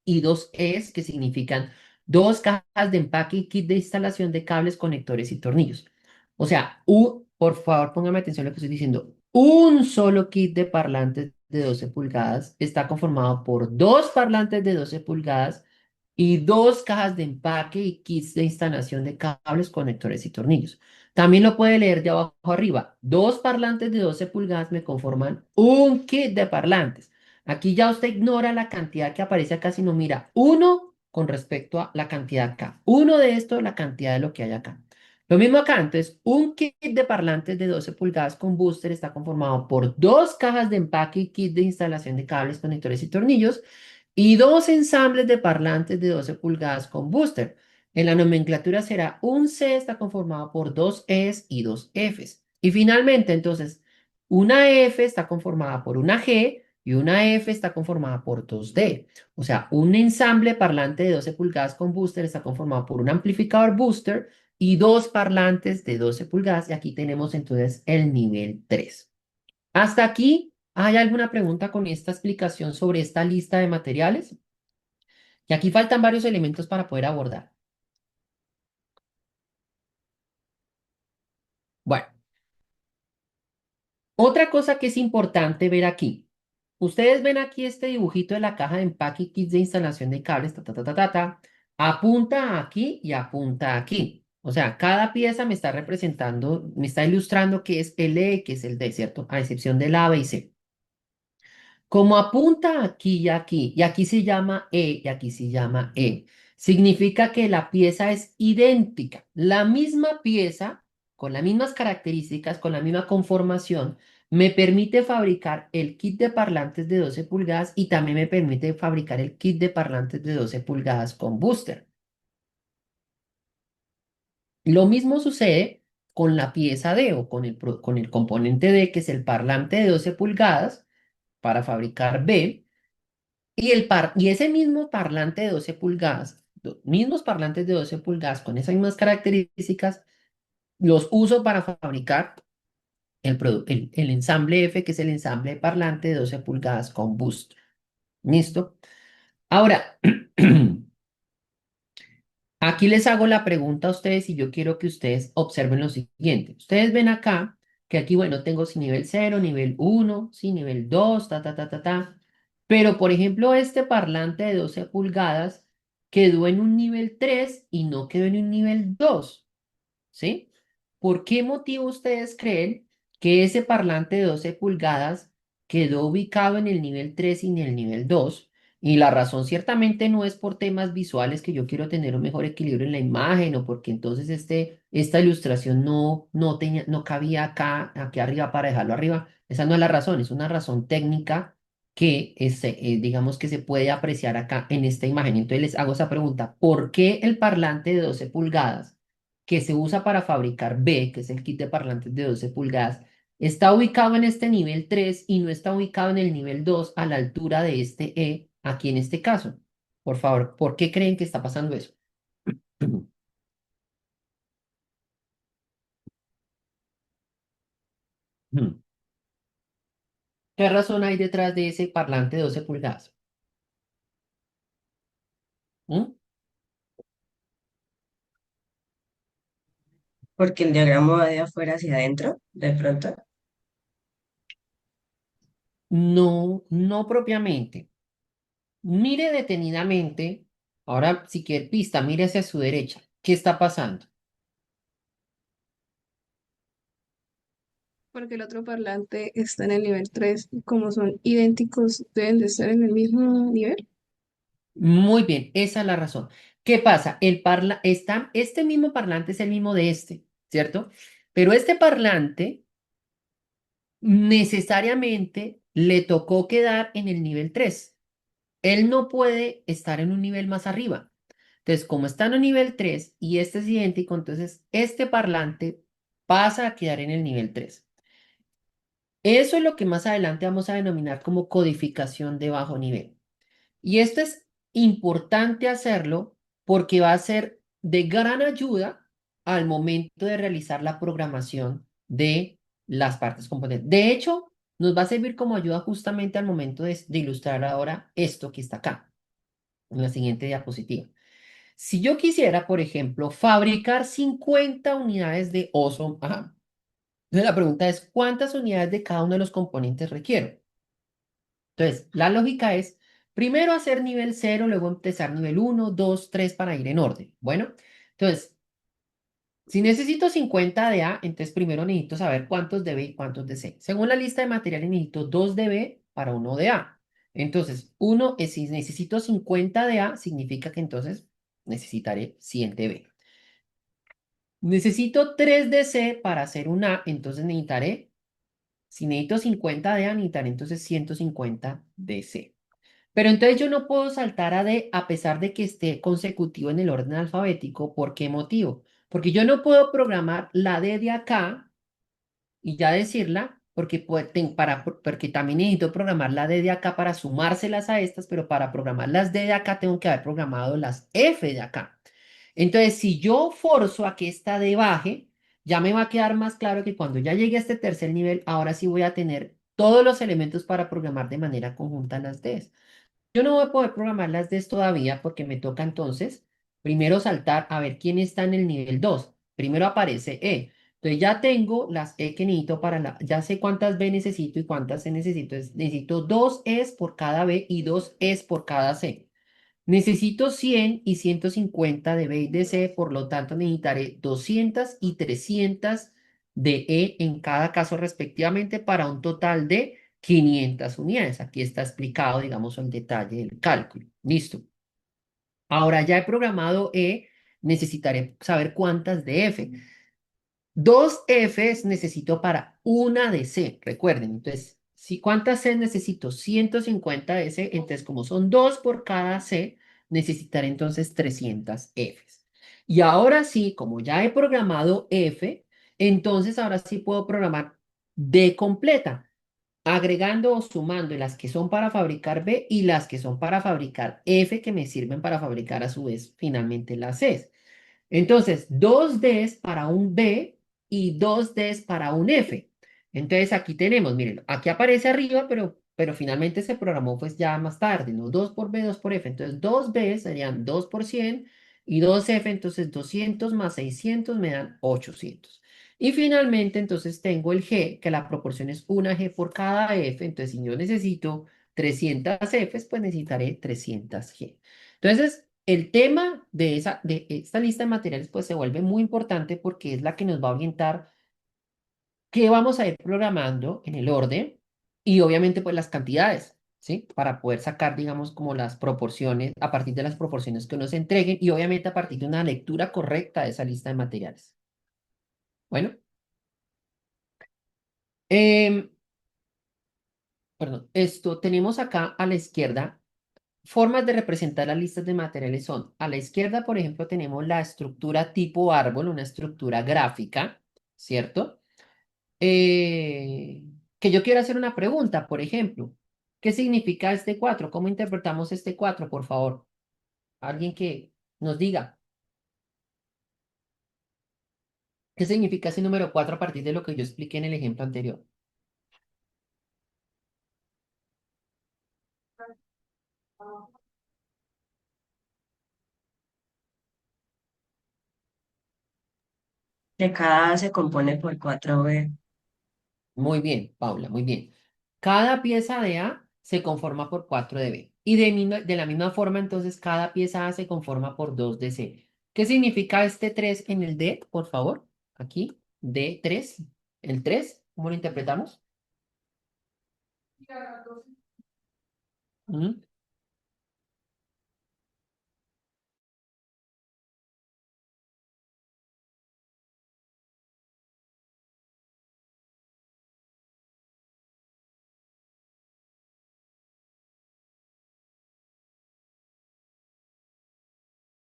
y dos Es, que significan dos cajas de empaque y kit de instalación de cables, conectores y tornillos. O sea, por favor, póngame atención a lo que estoy diciendo. Un solo kit de parlantes de 12 pulgadas está conformado por dos parlantes de 12 pulgadas y dos cajas de empaque y kits de instalación de cables, conectores y tornillos. También lo puede leer de abajo arriba. Dos parlantes de 12 pulgadas me conforman un kit de parlantes. Aquí ya usted ignora la cantidad que aparece acá, sino mira uno con respecto a la cantidad acá. Uno de esto, la cantidad de lo que hay acá. Lo mismo acá, entonces, un kit de parlantes de 12 pulgadas con booster está conformado por dos cajas de empaque y kit de instalación de cables, conectores y tornillos y dos ensambles de parlantes de 12 pulgadas con booster. En la nomenclatura será un C está conformado por dos Es y dos Fs. Y finalmente, entonces, una F está conformada por una G y una F está conformada por dos D. O sea, un ensamble parlante de 12 pulgadas con booster está conformado por un amplificador booster y dos parlantes de 12 pulgadas. Y aquí tenemos entonces el nivel 3. Hasta aquí, ¿hay alguna pregunta con esta explicación sobre esta lista de materiales? Y aquí faltan varios elementos para poder abordar. Bueno, otra cosa que es importante ver aquí. Ustedes ven aquí este dibujito de la caja de empaque y kits de instalación de cables, ta, ta, ta, ta, ta, ta. Apunta aquí y apunta aquí. O sea, cada pieza me está representando, me está ilustrando qué es el E, qué es el D, ¿cierto? A excepción del A, B y C. Como apunta aquí, y aquí se llama E, y aquí se llama E, significa que la pieza es idéntica. La misma pieza, con las mismas características, con la misma conformación, me permite fabricar el kit de parlantes de 12 pulgadas y también me permite fabricar el kit de parlantes de 12 pulgadas con booster. Lo mismo sucede con la pieza D o con el componente D, que es el parlante de 12 pulgadas para fabricar B. Y ese mismo parlante de 12 pulgadas, los mismos parlantes de 12 pulgadas con esas mismas características, los uso para fabricar el ensamble F, que es el ensamble de parlante de 12 pulgadas con boost. ¿Listo? Ahora, aquí les hago la pregunta a ustedes y yo quiero que ustedes observen lo siguiente. Ustedes ven acá que aquí, bueno, tengo sí, nivel cero, nivel uno, sí, nivel 2, ta, ta, ta, ta, ta. Pero, por ejemplo, este parlante de 12 pulgadas quedó en un nivel 3 y no quedó en un nivel 2? ¿Sí? ¿Por qué motivo ustedes creen que ese parlante de 12 pulgadas quedó ubicado en el nivel 3 y en el nivel 2? Y la razón ciertamente no es por temas visuales que yo quiero tener un mejor equilibrio en la imagen o porque entonces esta ilustración no cabía acá, aquí arriba para dejarlo arriba. Esa no es la razón, es una razón técnica que digamos que se puede apreciar acá en esta imagen. Entonces les hago esa pregunta, ¿por qué el parlante de 12 pulgadas que se usa para fabricar B, que es el kit de parlantes de 12 pulgadas, está ubicado en este nivel 3 y no está ubicado en el nivel 2 a la altura de este E, aquí en este caso? Por favor, ¿por qué creen que está pasando eso? ¿Qué razón hay detrás de ese parlante de 12 pulgadas? ¿Mm? Porque el diagrama va de afuera hacia adentro, de pronto. No, no propiamente. Mire detenidamente. Ahora, si quiere pista, mire hacia su derecha. ¿Qué está pasando? Porque el otro parlante está en el nivel 3 y como son idénticos, deben de estar en el mismo nivel. Muy bien, esa es la razón. ¿Qué pasa? Este mismo parlante es el mismo de este, ¿cierto? Pero este parlante necesariamente le tocó quedar en el nivel 3. Él no puede estar en un nivel más arriba. Entonces, como está en un nivel 3 y este es idéntico, entonces este parlante pasa a quedar en el nivel 3. Eso es lo que más adelante vamos a denominar como codificación de bajo nivel. Y esto es importante hacerlo porque va a ser de gran ayuda al momento de realizar la programación de las partes componentes. De hecho, nos va a servir como ayuda justamente al momento de ilustrar ahora esto que está acá, en la siguiente diapositiva. Si yo quisiera, por ejemplo, fabricar 50 unidades de oso, ajá, entonces la pregunta es, ¿cuántas unidades de cada uno de los componentes requiero? Entonces, la lógica es primero hacer nivel cero, luego empezar nivel uno, 2, 3 para ir en orden. Bueno, entonces, si necesito 50 de A, entonces primero necesito saber cuántos de B y cuántos de C. Según la lista de materiales, necesito 2 de B para uno de A. Entonces, si necesito 50 de A, significa que entonces necesitaré 100 de B. Necesito 3 de C para hacer un A, entonces si necesito 50 de A, necesitaré entonces 150 de C. Pero entonces yo no puedo saltar a D a pesar de que esté consecutivo en el orden alfabético. ¿Por qué motivo? Porque yo no puedo programar la D de acá y ya decirla, porque también necesito programar la D de acá para sumárselas a estas, pero para programar las D de acá tengo que haber programado las F de acá. Entonces, si yo forzo a que esta D baje, ya me va a quedar más claro que cuando ya llegue a este tercer nivel, ahora sí voy a tener todos los elementos para programar de manera conjunta las Ds. Yo no voy a poder programar las Ds todavía porque me toca entonces primero saltar a ver quién está en el nivel 2. Primero aparece E. Entonces ya tengo las E que necesito ya sé cuántas B necesito y cuántas C necesito. Necesito dos E's por cada B y dos E's por cada C. Necesito 100 y 150 de B y de C, por lo tanto necesitaré 200 y 300 de E en cada caso respectivamente para un total de 500 unidades. Aquí está explicado, digamos, el detalle del cálculo. Listo. Ahora ya he programado E, necesitaré saber cuántas de F. Dos Fs necesito para una de C, recuerden. Entonces, ¿cuántas C necesito? 150 de C. Entonces, como son dos por cada C, necesitaré entonces 300 Fs. Y ahora sí, como ya he programado F, entonces ahora sí puedo programar D completa, agregando o sumando las que son para fabricar B y las que son para fabricar F, que me sirven para fabricar a su vez finalmente las C. Entonces, dos Ds para un B y dos Ds para un F. Entonces, aquí tenemos, miren, aquí aparece arriba, pero finalmente se programó pues ya más tarde, ¿no? 2 por B, 2 por F. Entonces, dos B serían 2 por 100 y dos F, entonces 200 más 600 me dan 800. Y finalmente, entonces tengo el G, que la proporción es una G por cada F. Entonces, si yo necesito 300 Fs, pues necesitaré 300 G. Entonces, el tema de esta lista de materiales pues se vuelve muy importante porque es la que nos va a orientar qué vamos a ir programando en el orden y obviamente pues las cantidades, ¿sí? Para poder sacar, digamos, como las proporciones, a partir de las proporciones que nos entreguen y obviamente a partir de una lectura correcta de esa lista de materiales. Bueno, em, perdón, esto tenemos acá a la izquierda. Formas de representar las listas de materiales son, a la izquierda, por ejemplo, tenemos la estructura tipo árbol, una estructura gráfica, ¿cierto? Que yo quiero hacer una pregunta, por ejemplo, ¿qué significa este 4? ¿Cómo interpretamos este 4, por favor? Alguien que nos diga, ¿qué significa ese número 4 a partir de lo que yo expliqué en el ejemplo anterior? Que cada A se compone por 4B. Muy bien, Paula, muy bien. Cada pieza de A se conforma por 4 de B. Y de la misma forma, entonces, cada pieza A se conforma por 2 de C. ¿Qué significa este 3 en el D, por favor? Aquí, D3. El 3, ¿cómo lo interpretamos? Ujú.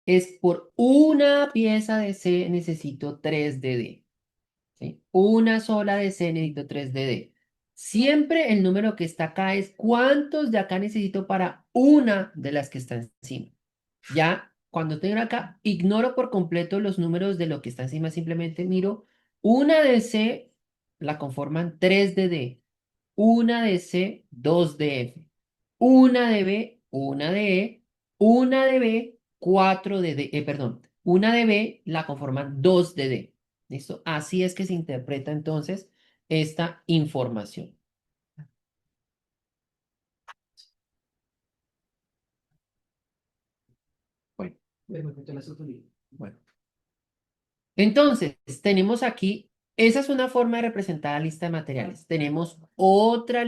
Es por una pieza de C necesito 3 de D. ¿Sí? Una sola de C necesito 3 de D. Siempre el número que está acá es cuántos de acá necesito para una de las que está encima. Ya cuando tengo acá, ignoro por completo los números de lo que está encima, simplemente miro una de C la conforman 3 de D, una de C, 2 de F, una de B, una de E, una de B, 4 de D, perdón, una de B la conforman 2 de D. ¿Listo? Así es que se interpreta entonces esta información. Bueno, bueno. Entonces, tenemos aquí, esa es una forma de representar la lista de materiales. Tenemos otra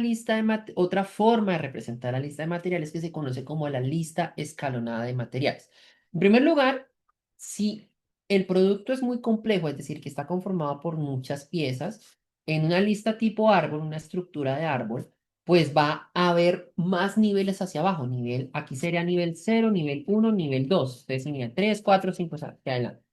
otra forma de representar la lista de materiales que se conoce como la lista escalonada de materiales. En primer lugar, si el producto es muy complejo, es decir, que está conformado por muchas piezas, en una lista tipo árbol, una estructura de árbol, pues va a haber más niveles hacia abajo. Aquí sería nivel 0, nivel 1, nivel 2. Entonces, nivel 3, 4, 5, hacia adelante.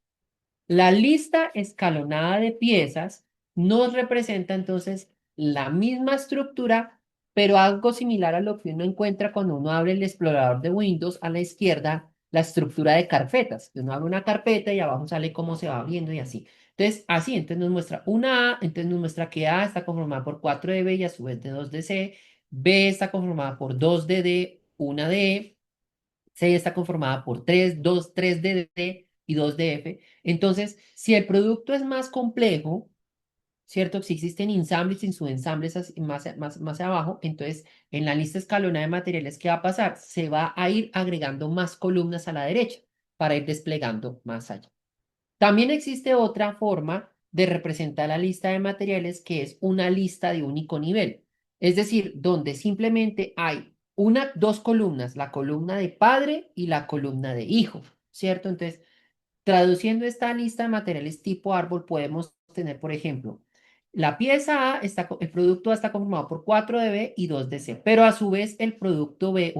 La lista escalonada de piezas nos representa entonces la misma estructura, pero algo similar a lo que uno encuentra cuando uno abre el explorador de Windows a la izquierda, la estructura de carpetas. Uno abre una carpeta y abajo sale cómo se va abriendo y así. Entonces, así, entonces nos muestra una A, entonces nos muestra que A está conformada por 4 de B y a su vez de 2 de C, B está conformada por 2 de D, 1 de E, C está conformada por 3 de D y 2 de F. Entonces, si el producto es más complejo, ¿cierto? Si existen ensambles y subensambles más abajo, entonces en la lista escalonada de materiales, ¿qué va a pasar? Se va a ir agregando más columnas a la derecha para ir desplegando más allá. También existe otra forma de representar la lista de materiales que es una lista de único nivel. Es decir, donde simplemente hay dos columnas, la columna de padre y la columna de hijo, ¿cierto? Entonces, traduciendo esta lista de materiales tipo árbol, podemos tener, por ejemplo, la pieza A, el producto A está conformado por 4 de B y 2 de C, pero a su vez el producto B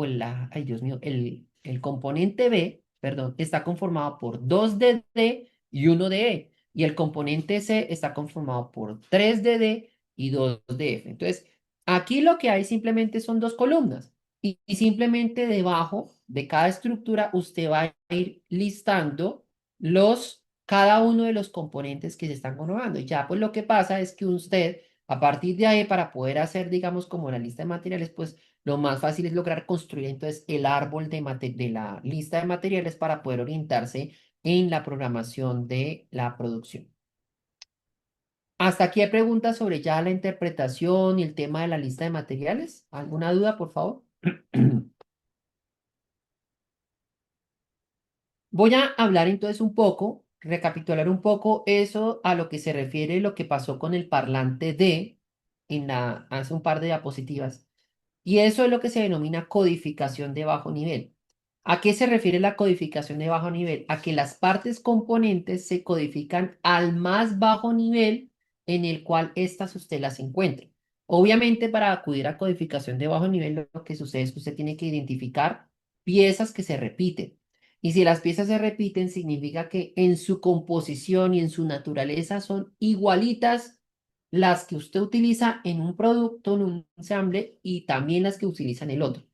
ay Dios mío, el componente B, perdón, está conformado por 2 de D y 1 de E, y el componente C está conformado por 3 de D y 2 de F. Entonces, aquí lo que hay simplemente son dos columnas. Y simplemente debajo de cada estructura usted va a ir listando cada uno de los componentes que se están conjugando. Y ya pues lo que pasa es que usted, a partir de ahí, para poder hacer, digamos, como la lista de materiales, pues lo más fácil es lograr construir entonces el árbol de la lista de materiales para poder orientarse en la programación de la producción. Hasta aquí hay preguntas sobre ya la interpretación y el tema de la lista de materiales. ¿Alguna duda, por favor? Voy a hablar entonces un poco, recapitular un poco eso a lo que se refiere lo que pasó con el parlante D hace un par de diapositivas. Y eso es lo que se denomina codificación de bajo nivel. ¿A qué se refiere la codificación de bajo nivel? A que las partes componentes se codifican al más bajo nivel en el cual éstas usted las encuentre. Obviamente, para acudir a codificación de bajo nivel, lo que sucede es que usted tiene que identificar piezas que se repiten. Y si las piezas se repiten, significa que en su composición y en su naturaleza son igualitas las que usted utiliza en un producto, en un ensamble y también las que utiliza en el otro.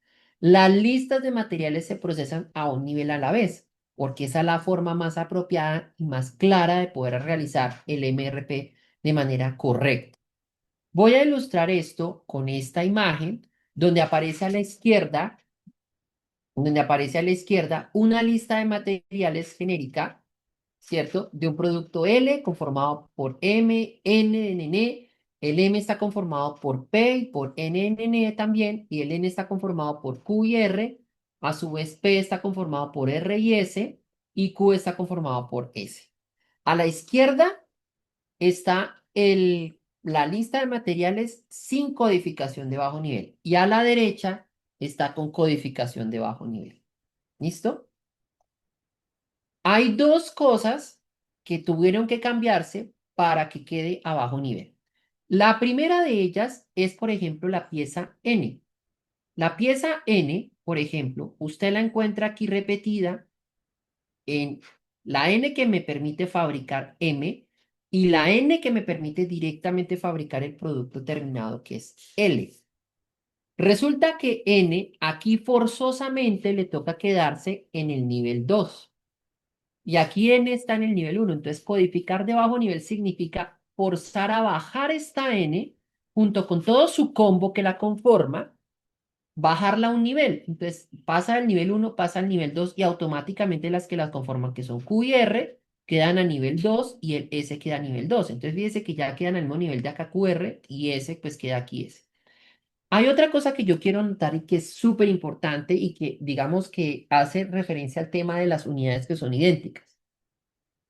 Las listas de materiales se procesan a un nivel a la vez, porque esa es la forma más apropiada y más clara de poder realizar el MRP de manera correcta. Voy a ilustrar esto con esta imagen donde aparece a la izquierda, una lista de materiales genérica, ¿cierto? De un producto L conformado por M, N de nene, el M está conformado por P y por N de nene también, y el N está conformado por Q y R, a su vez P está conformado por R y S, y Q está conformado por S. A la izquierda está la lista de materiales sin codificación de bajo nivel, y a la derecha está con codificación de bajo nivel. ¿Listo? Hay dos cosas que tuvieron que cambiarse para que quede a bajo nivel. La primera de ellas es, por ejemplo, la pieza N. La pieza N, por ejemplo, usted la encuentra aquí repetida en la N que me permite fabricar M y la N que me permite directamente fabricar el producto terminado, que es L. Resulta que N aquí forzosamente le toca quedarse en el nivel 2. Y aquí N está en el nivel 1. Entonces, codificar de bajo nivel significa forzar a bajar esta N junto con todo su combo que la conforma, bajarla a un nivel. Entonces, pasa del nivel 1, pasa al nivel 2 y automáticamente las que las conforman, que son Q y R, quedan a nivel 2 y el S queda a nivel 2. Entonces, fíjense que ya quedan al mismo nivel de acá QR y S, pues queda aquí S. Hay otra cosa que yo quiero notar y que es súper importante y que digamos que hace referencia al tema de las unidades que son idénticas.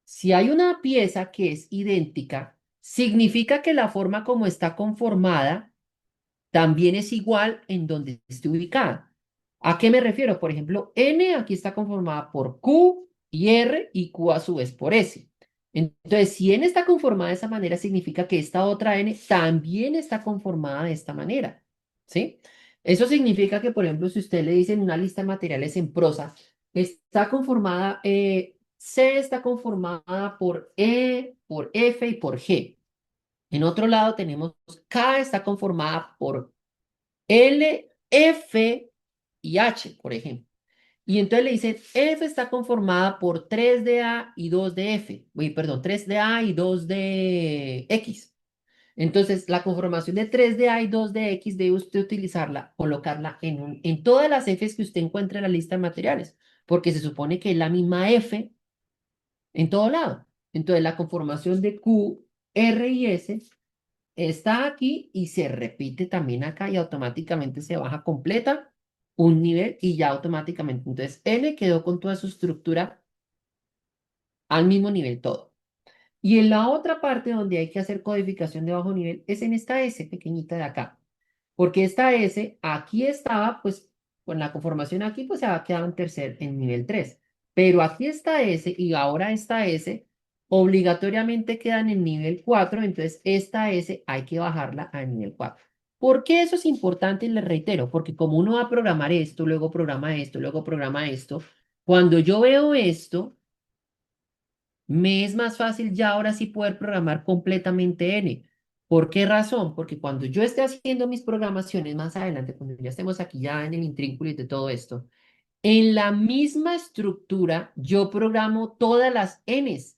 Si hay una pieza que es idéntica, significa que la forma como está conformada también es igual en donde esté ubicada. ¿A qué me refiero? Por ejemplo, N aquí está conformada por Q y R y Q a su vez por S. Entonces, si N está conformada de esa manera, significa que esta otra N también está conformada de esta manera. ¿Sí? Eso significa que, por ejemplo, si usted le dice en una lista de materiales en prosa, está conformada, C está conformada por E, por F y por G. En otro lado tenemos K está conformada por L, F y H, por ejemplo. Y entonces le dicen, F está conformada por 3 de A y 2 de F. Uy, perdón, 3 de A y 2 de X. Entonces, la conformación de 3 de A y 2 de X debe usted utilizarla, colocarla en todas las Fs que usted encuentre en la lista de materiales, porque se supone que es la misma F en todo lado. Entonces, la conformación de Q, R y S está aquí y se repite también acá y automáticamente se baja completa un nivel y ya automáticamente. Entonces, N quedó con toda su estructura al mismo nivel todo. Y en la otra parte donde hay que hacer codificación de bajo nivel es en esta S pequeñita de acá. Porque esta S aquí estaba, pues con la conformación aquí, pues se ha quedado en nivel 3. Pero aquí está S y ahora esta S obligatoriamente queda en el nivel 4. Entonces esta S hay que bajarla al nivel 4. ¿Por qué eso es importante? Y les reitero, porque como uno va a programar esto, luego programa esto, luego programa esto, cuando yo veo esto, me es más fácil ya ahora sí poder programar completamente N. ¿Por qué razón? Porque cuando yo esté haciendo mis programaciones más adelante, cuando ya estemos aquí ya en el intrínculo de todo esto, en la misma estructura yo programo todas las Ns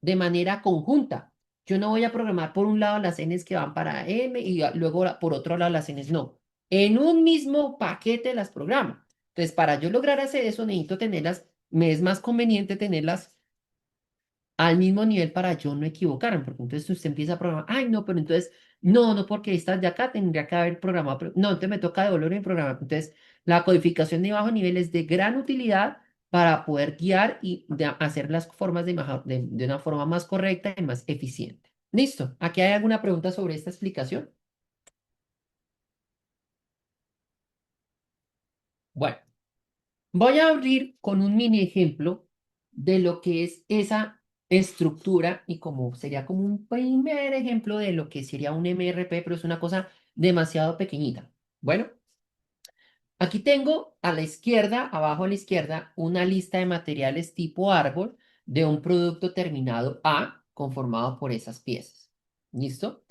de manera conjunta. Yo no voy a programar por un lado las Ns que van para M y luego por otro lado las Ns no. En un mismo paquete las programo. Entonces, para yo lograr hacer eso, necesito tenerlas, me es más conveniente tenerlas al mismo nivel para yo no equivocarme, porque entonces usted empieza a programar, ay, no, pero entonces, no, porque estas de acá tendría que haber programado, no, entonces me toca devolver mi programa. Entonces, la codificación de bajo nivel es de gran utilidad para poder guiar y hacer las formas de una forma más correcta y más eficiente. ¿Listo? ¿Aquí hay alguna pregunta sobre esta explicación? Bueno, voy a abrir con un mini ejemplo de lo que es esa estructura y como sería como un primer ejemplo de lo que sería un MRP, pero es una cosa demasiado pequeñita. Bueno, aquí tengo a la izquierda, abajo a la izquierda, una lista de materiales tipo árbol de un producto terminado A conformado por esas piezas. ¿Listo?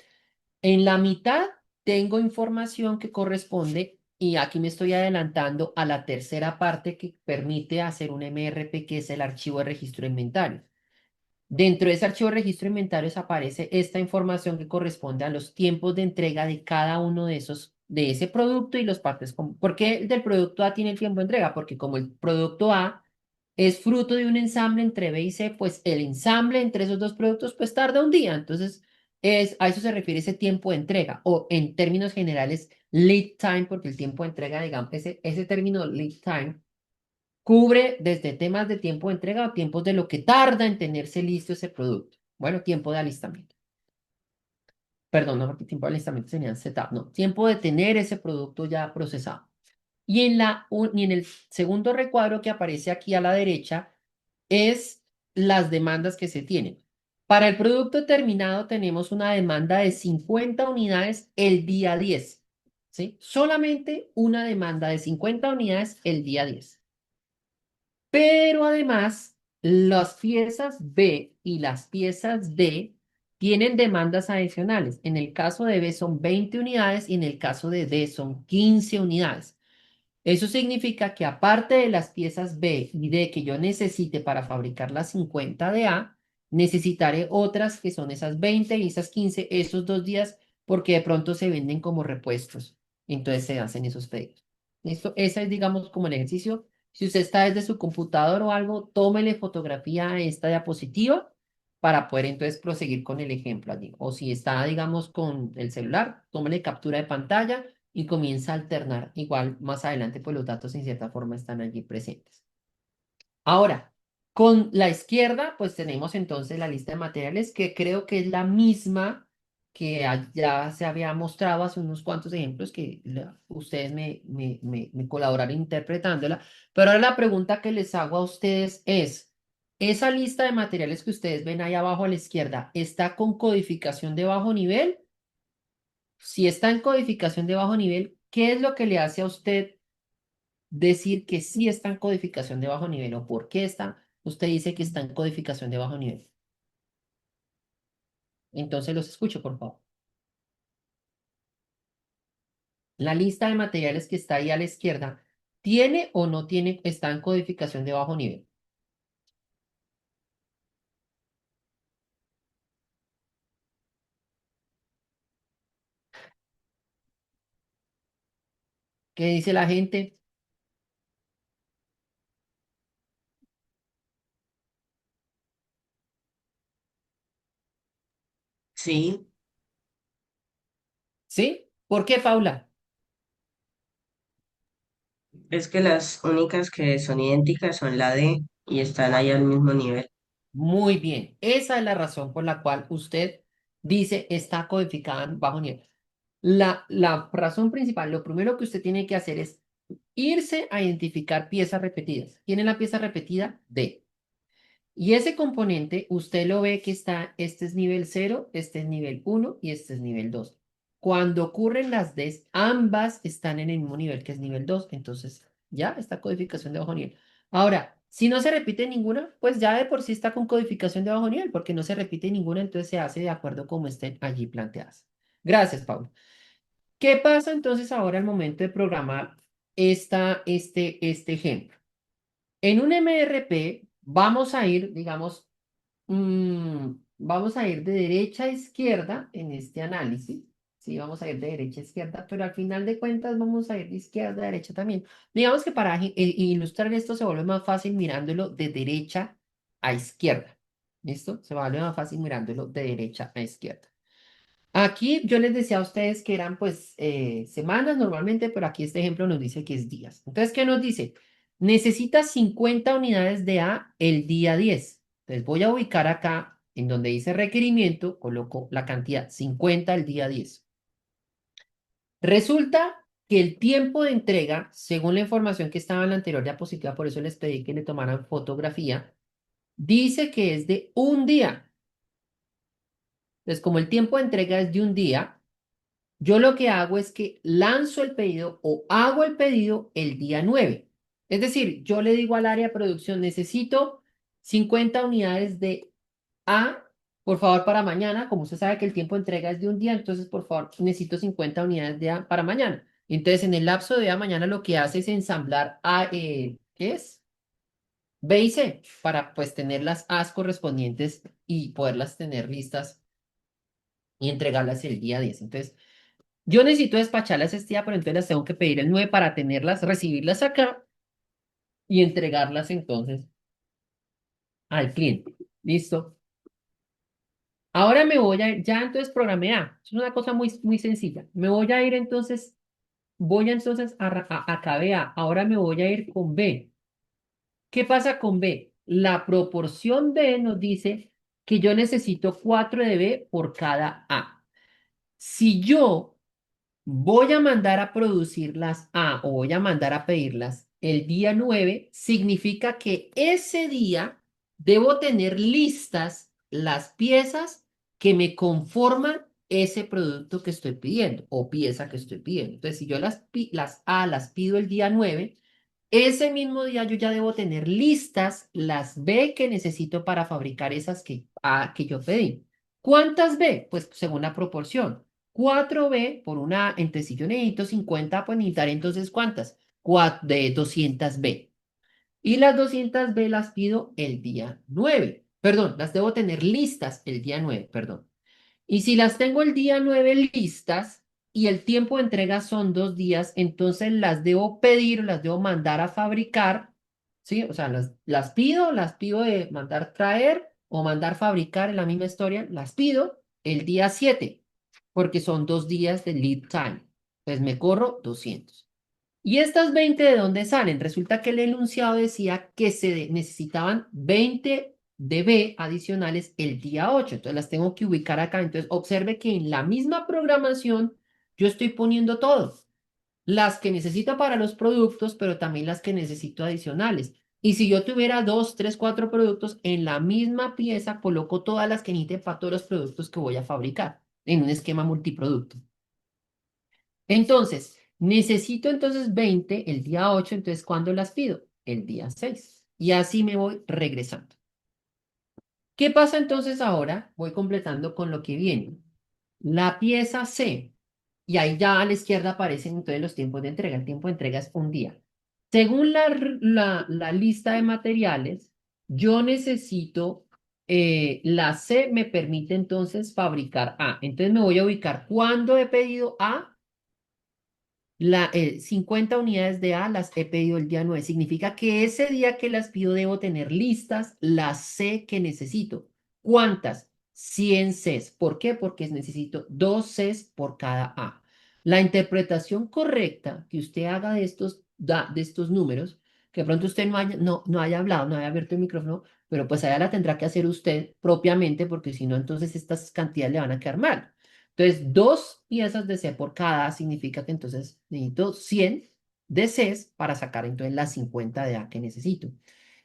En la mitad tengo información que corresponde, y aquí me estoy adelantando a la tercera parte que permite hacer un MRP, que es el archivo de registro de inventario. Dentro de ese archivo de registro de inventarios aparece esta información que corresponde a los tiempos de entrega de cada uno de esos, de ese producto y los partes. ¿Por qué el del producto A tiene el tiempo de entrega? Porque como el producto A es fruto de un ensamble entre B y C, pues el ensamble entre esos dos productos pues tarda un día. Entonces, a eso se refiere ese tiempo de entrega o en términos generales, lead time, porque el tiempo de entrega, digamos, ese término lead time cubre desde temas de tiempo de entrega o tiempos de lo que tarda en tenerse listo ese producto. Bueno, tiempo de alistamiento. Perdón, no, porque tiempo de alistamiento sería setup, no, tiempo de tener ese producto ya procesado. Y en el segundo recuadro que aparece aquí a la derecha es las demandas que se tienen. Para el producto terminado tenemos una demanda de 50 unidades el día 10, ¿sí? Solamente una demanda de 50 unidades el día 10. Pero además, las piezas B y las piezas D tienen demandas adicionales. En el caso de B son 20 unidades y en el caso de D son 15 unidades. Eso significa que aparte de las piezas B y D que yo necesite para fabricar las 50 de A, necesitaré otras que son esas 20 y esas 15 esos 2 días porque de pronto se venden como repuestos. Entonces se hacen esos pedidos. ¿Listo? Ese es, digamos, como el ejercicio. Si usted está desde su computador o algo, tómele fotografía a esta diapositiva para poder entonces proseguir con el ejemplo allí. O si está, digamos, con el celular, tómele captura de pantalla y comienza a alternar. Igual más adelante, pues los datos en cierta forma están allí presentes. Ahora, con la izquierda, pues tenemos entonces la lista de materiales que creo que es la misma que ya se había mostrado hace unos cuantos ejemplos que ustedes me colaboraron interpretándola. Pero ahora la pregunta que les hago a ustedes es, ¿esa lista de materiales que ustedes ven ahí abajo a la izquierda está con codificación de bajo nivel? Si está en codificación de bajo nivel, ¿qué es lo que le hace a usted decir que sí está en codificación de bajo nivel o por qué está? Usted dice que está en codificación de bajo nivel. Entonces los escucho, por favor. La lista de materiales que está ahí a la izquierda, ¿tiene o no tiene, está en codificación de bajo nivel? ¿Qué dice la gente? Sí, ¿Sí? ¿Por qué, Paula? es que las únicas que son idénticas son la D y están ahí al mismo nivel. Muy bien. Esa es la razón por la cual usted dice está codificada en bajo nivel. La razón principal, lo primero que usted tiene que hacer es irse a identificar piezas repetidas. ¿Tiene la pieza repetida? D. Y ese componente, usted lo ve que está, este es nivel 0, este es nivel 1 y este es nivel 2. Cuando ocurren las Ds, ambas están en el mismo nivel que es nivel 2. Entonces ya está codificación de bajo nivel. Ahora, si no se repite ninguna, pues ya de por sí está con codificación de bajo nivel, porque no se repite ninguna, entonces se hace de acuerdo como estén allí planteadas. Gracias, Pablo. ¿Qué pasa entonces ahora al momento de programar este ejemplo? En un MRP vamos a ir, digamos, vamos a ir de derecha a izquierda en este análisis. Sí, vamos a ir de derecha a izquierda, pero al final de cuentas vamos a ir de izquierda a derecha también. Digamos que para ilustrar esto se vuelve más fácil mirándolo de derecha a izquierda. ¿Listo? Se vuelve más fácil mirándolo de derecha a izquierda. Aquí yo les decía a ustedes que eran pues semanas normalmente, pero aquí este ejemplo nos dice que es días. Entonces, ¿qué nos dice? necesita 50 unidades de A el día 10. Entonces voy a ubicar acá en donde dice requerimiento, coloco la cantidad 50 el día 10. Resulta que el tiempo de entrega, según la información que estaba en la anterior diapositiva, por eso les pedí que le tomaran fotografía, dice que es de un día. Entonces, como el tiempo de entrega es de un día, yo lo que hago es que lanzo el pedido o hago el pedido el día 9. Es decir, yo le digo al área de producción, necesito 50 unidades de A, por favor, para mañana. Como usted sabe que el tiempo de entrega es de un día, entonces, por favor, necesito 50 unidades de A para mañana. Entonces, en el lapso de A mañana lo que hace es ensamblar A, ¿qué es? B y C, para pues tener las A's correspondientes y poderlas tener listas y entregarlas el día 10. Entonces, yo necesito despacharlas este día, pero entonces las tengo que pedir el 9 para tenerlas, recibirlas acá y entregarlas entonces al cliente. ¿Listo? Ahora me voy a ir, ya entonces programé A. Es una cosa muy, muy sencilla. Me voy a ir entonces, voy entonces a acabé A. Ahora me voy a ir con B. ¿Qué pasa con B? La proporción B nos dice que yo necesito 4 de B por cada A. Si yo voy a mandar a producirlas o voy a mandar a pedirlas el día 9, significa que ese día debo tener listas las piezas que me conforman ese producto que estoy pidiendo o pieza que estoy pidiendo. Entonces, si yo las A las pido el día 9, ese mismo día yo ya debo tener listas las B que necesito para fabricar esas que yo pedí. ¿Cuántas B? Pues según la proporción. 4B por una, entre si yo necesito 50, pues necesitaré entonces ¿cuántas? De 200B. Y las 200B las pido el día 9. Perdón, las debo tener listas el día 9, perdón. Y si las tengo el día 9 listas y el tiempo de entrega son 2 días, entonces las debo pedir, las debo mandar a fabricar, ¿sí? O sea, las pido de mandar traer o mandar fabricar en la misma historia, las pido el día 7 porque son 2 días de lead time. Entonces me corro 200. ¿Y estas 20 de dónde salen? Resulta que el enunciado decía que se necesitaban 20 dB adicionales el día 8. Entonces las tengo que ubicar acá. Entonces observe que en la misma programación yo estoy poniendo todo. Las que necesito para los productos, pero también las que necesito adicionales. Y si yo tuviera 2, 3, 4 productos, en la misma pieza coloco todas las que necesite para todos los productos que voy a fabricar en un esquema multiproducto. Entonces, necesito entonces 20 el día 8, entonces ¿cuándo las pido? El día 6. Y así me voy regresando. ¿Qué pasa entonces ahora? Voy completando con lo que viene. La pieza C, y ahí ya a la izquierda aparecen entonces los tiempos de entrega. El tiempo de entrega es un día. Según la lista de materiales, yo necesito, la C me permite entonces fabricar A. Entonces me voy a ubicar cuándo he pedido A. 50 unidades de A las he pedido el día 9. Significa que ese día que las pido debo tener listas las C que necesito. ¿Cuántas? 100 Cs. ¿Por qué? Porque necesito 2 Cs por cada A. La interpretación correcta que usted haga de estos números, que de pronto usted no haya hablado, no haya abierto el micrófono, pero pues allá la tendrá que hacer usted propiamente, porque si no, entonces estas cantidades le van a quedar mal. Entonces, 2 piezas de C por cada A significa que entonces necesito 100 de Cs para sacar entonces las 50 de A que necesito.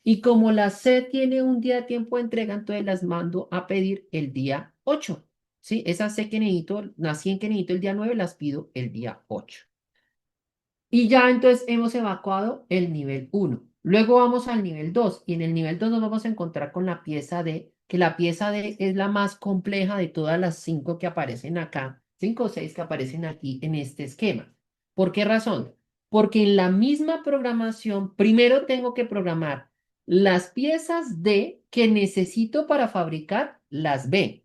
Y como la C tiene un día de tiempo de entrega, entonces las mando a pedir el día 8. ¿Sí? Esas C que necesito, las 100 que necesito el día 9, las pido el día 8. Y ya entonces hemos evacuado el nivel 1. Luego vamos al nivel 2 y en el nivel 2 nos vamos a encontrar con la pieza D, que la pieza D es la más compleja de todas las 5 que aparecen acá, 5 o 6 que aparecen aquí en este esquema. ¿Por qué razón? Porque en la misma programación, primero tengo que programar las piezas D que necesito para fabricar las B.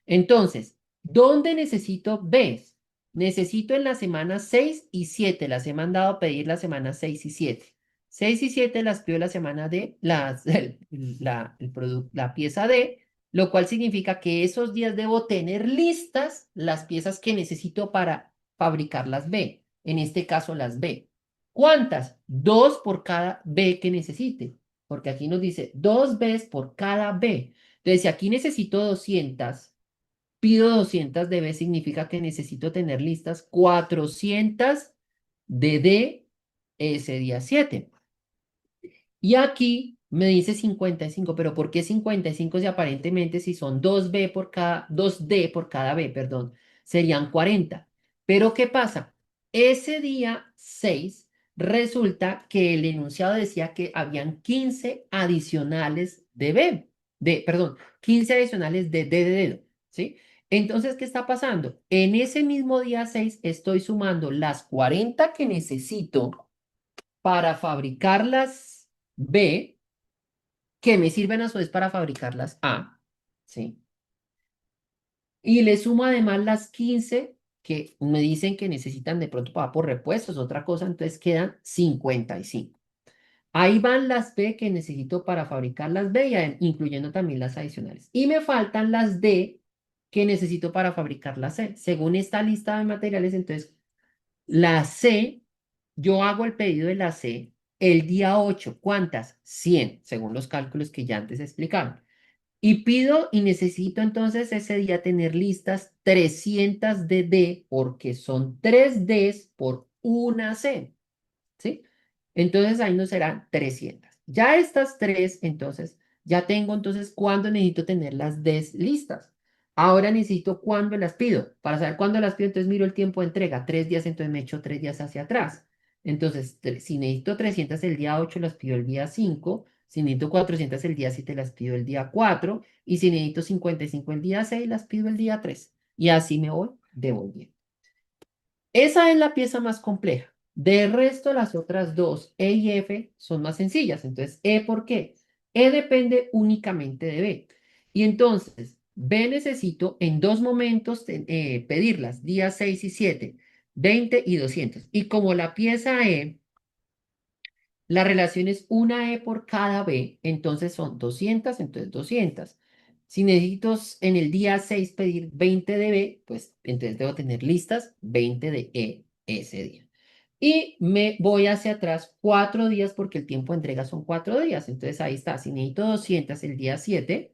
Entonces, ¿dónde necesito Bs? Necesito en la semana 6 y 7. Las he mandado a pedir la semana 6 y 7. 6 y 7 las pido la semana D, la pieza D, lo cual significa que esos días debo tener listas las piezas que necesito para fabricar las B. En este caso, las B. ¿Cuántas? 2 por cada B que necesite, porque aquí nos dice 2 Bs por cada B. Entonces, si aquí necesito 200, pido 200 de B, significa que necesito tener listas 400 de D ese día 7. Y aquí me dice 55, pero ¿por qué 55 si aparentemente si son 2D por cada B, perdón, serían 40? Pero ¿qué pasa? Ese día 6 resulta que el enunciado decía que habían 15 adicionales de B, perdón, 15 adicionales de D de dedo, ¿sí? Entonces, ¿qué está pasando? En ese mismo día 6 estoy sumando las 40 que necesito para fabricar las B, que me sirven a su vez para fabricar las A, ¿sí? Y le sumo además las 15 que me dicen que necesitan de pronto para por repuestos, otra cosa, entonces quedan 55. Ahí van las B que necesito para fabricar las B, incluyendo también las adicionales. Y me faltan las D que necesito para fabricar las C. Según esta lista de materiales, entonces la C, yo hago el pedido de la C el día 8. ¿Cuántas? 100, según los cálculos que ya antes explicaron. Y pido y necesito entonces ese día tener listas 300 de D porque son 3 Ds por una C. ¿Sí? Entonces ahí no serán 300. Ya estas tres, entonces, ya tengo entonces cuándo necesito tener las Ds listas. Ahora necesito cuándo las pido. Para saber cuándo las pido, entonces miro el tiempo de entrega. 3 días, entonces me echo 3 días hacia atrás. Entonces, si necesito 300 el día 8 las pido el día 5. Si necesito 400 el día 7 las pido el día 4. Y si necesito 55 el día 6 las pido el día 3. Y así me voy devolviendo. Esa es la pieza más compleja. De resto, las otras dos, E y F, son más sencillas. Entonces, E, ¿por qué? E depende únicamente de B. Y entonces, B necesito en dos momentos pedirlas, días 6 y 7, 20 y 200. Y como la pieza E, la relación es una E por cada B, entonces son 200, entonces 200. Si necesito en el día 6 pedir 20 de B, pues entonces debo tener listas 20 de E ese día. Y me voy hacia atrás 4 días porque el tiempo de entrega son 4 días. Entonces ahí está. Si necesito 200 el día 7,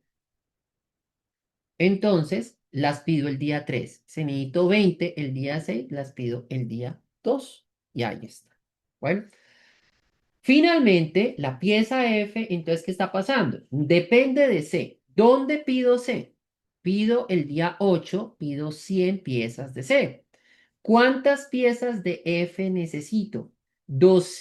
entonces las pido el día 3. Si necesito 20 el día 6, las pido el día 2. Y ahí está. Bueno. Finalmente, la pieza F, entonces, ¿qué está pasando? Depende de C. ¿Dónde pido C? Pido el día 8, pido 100 piezas de C. ¿Cuántas piezas de F necesito? Dos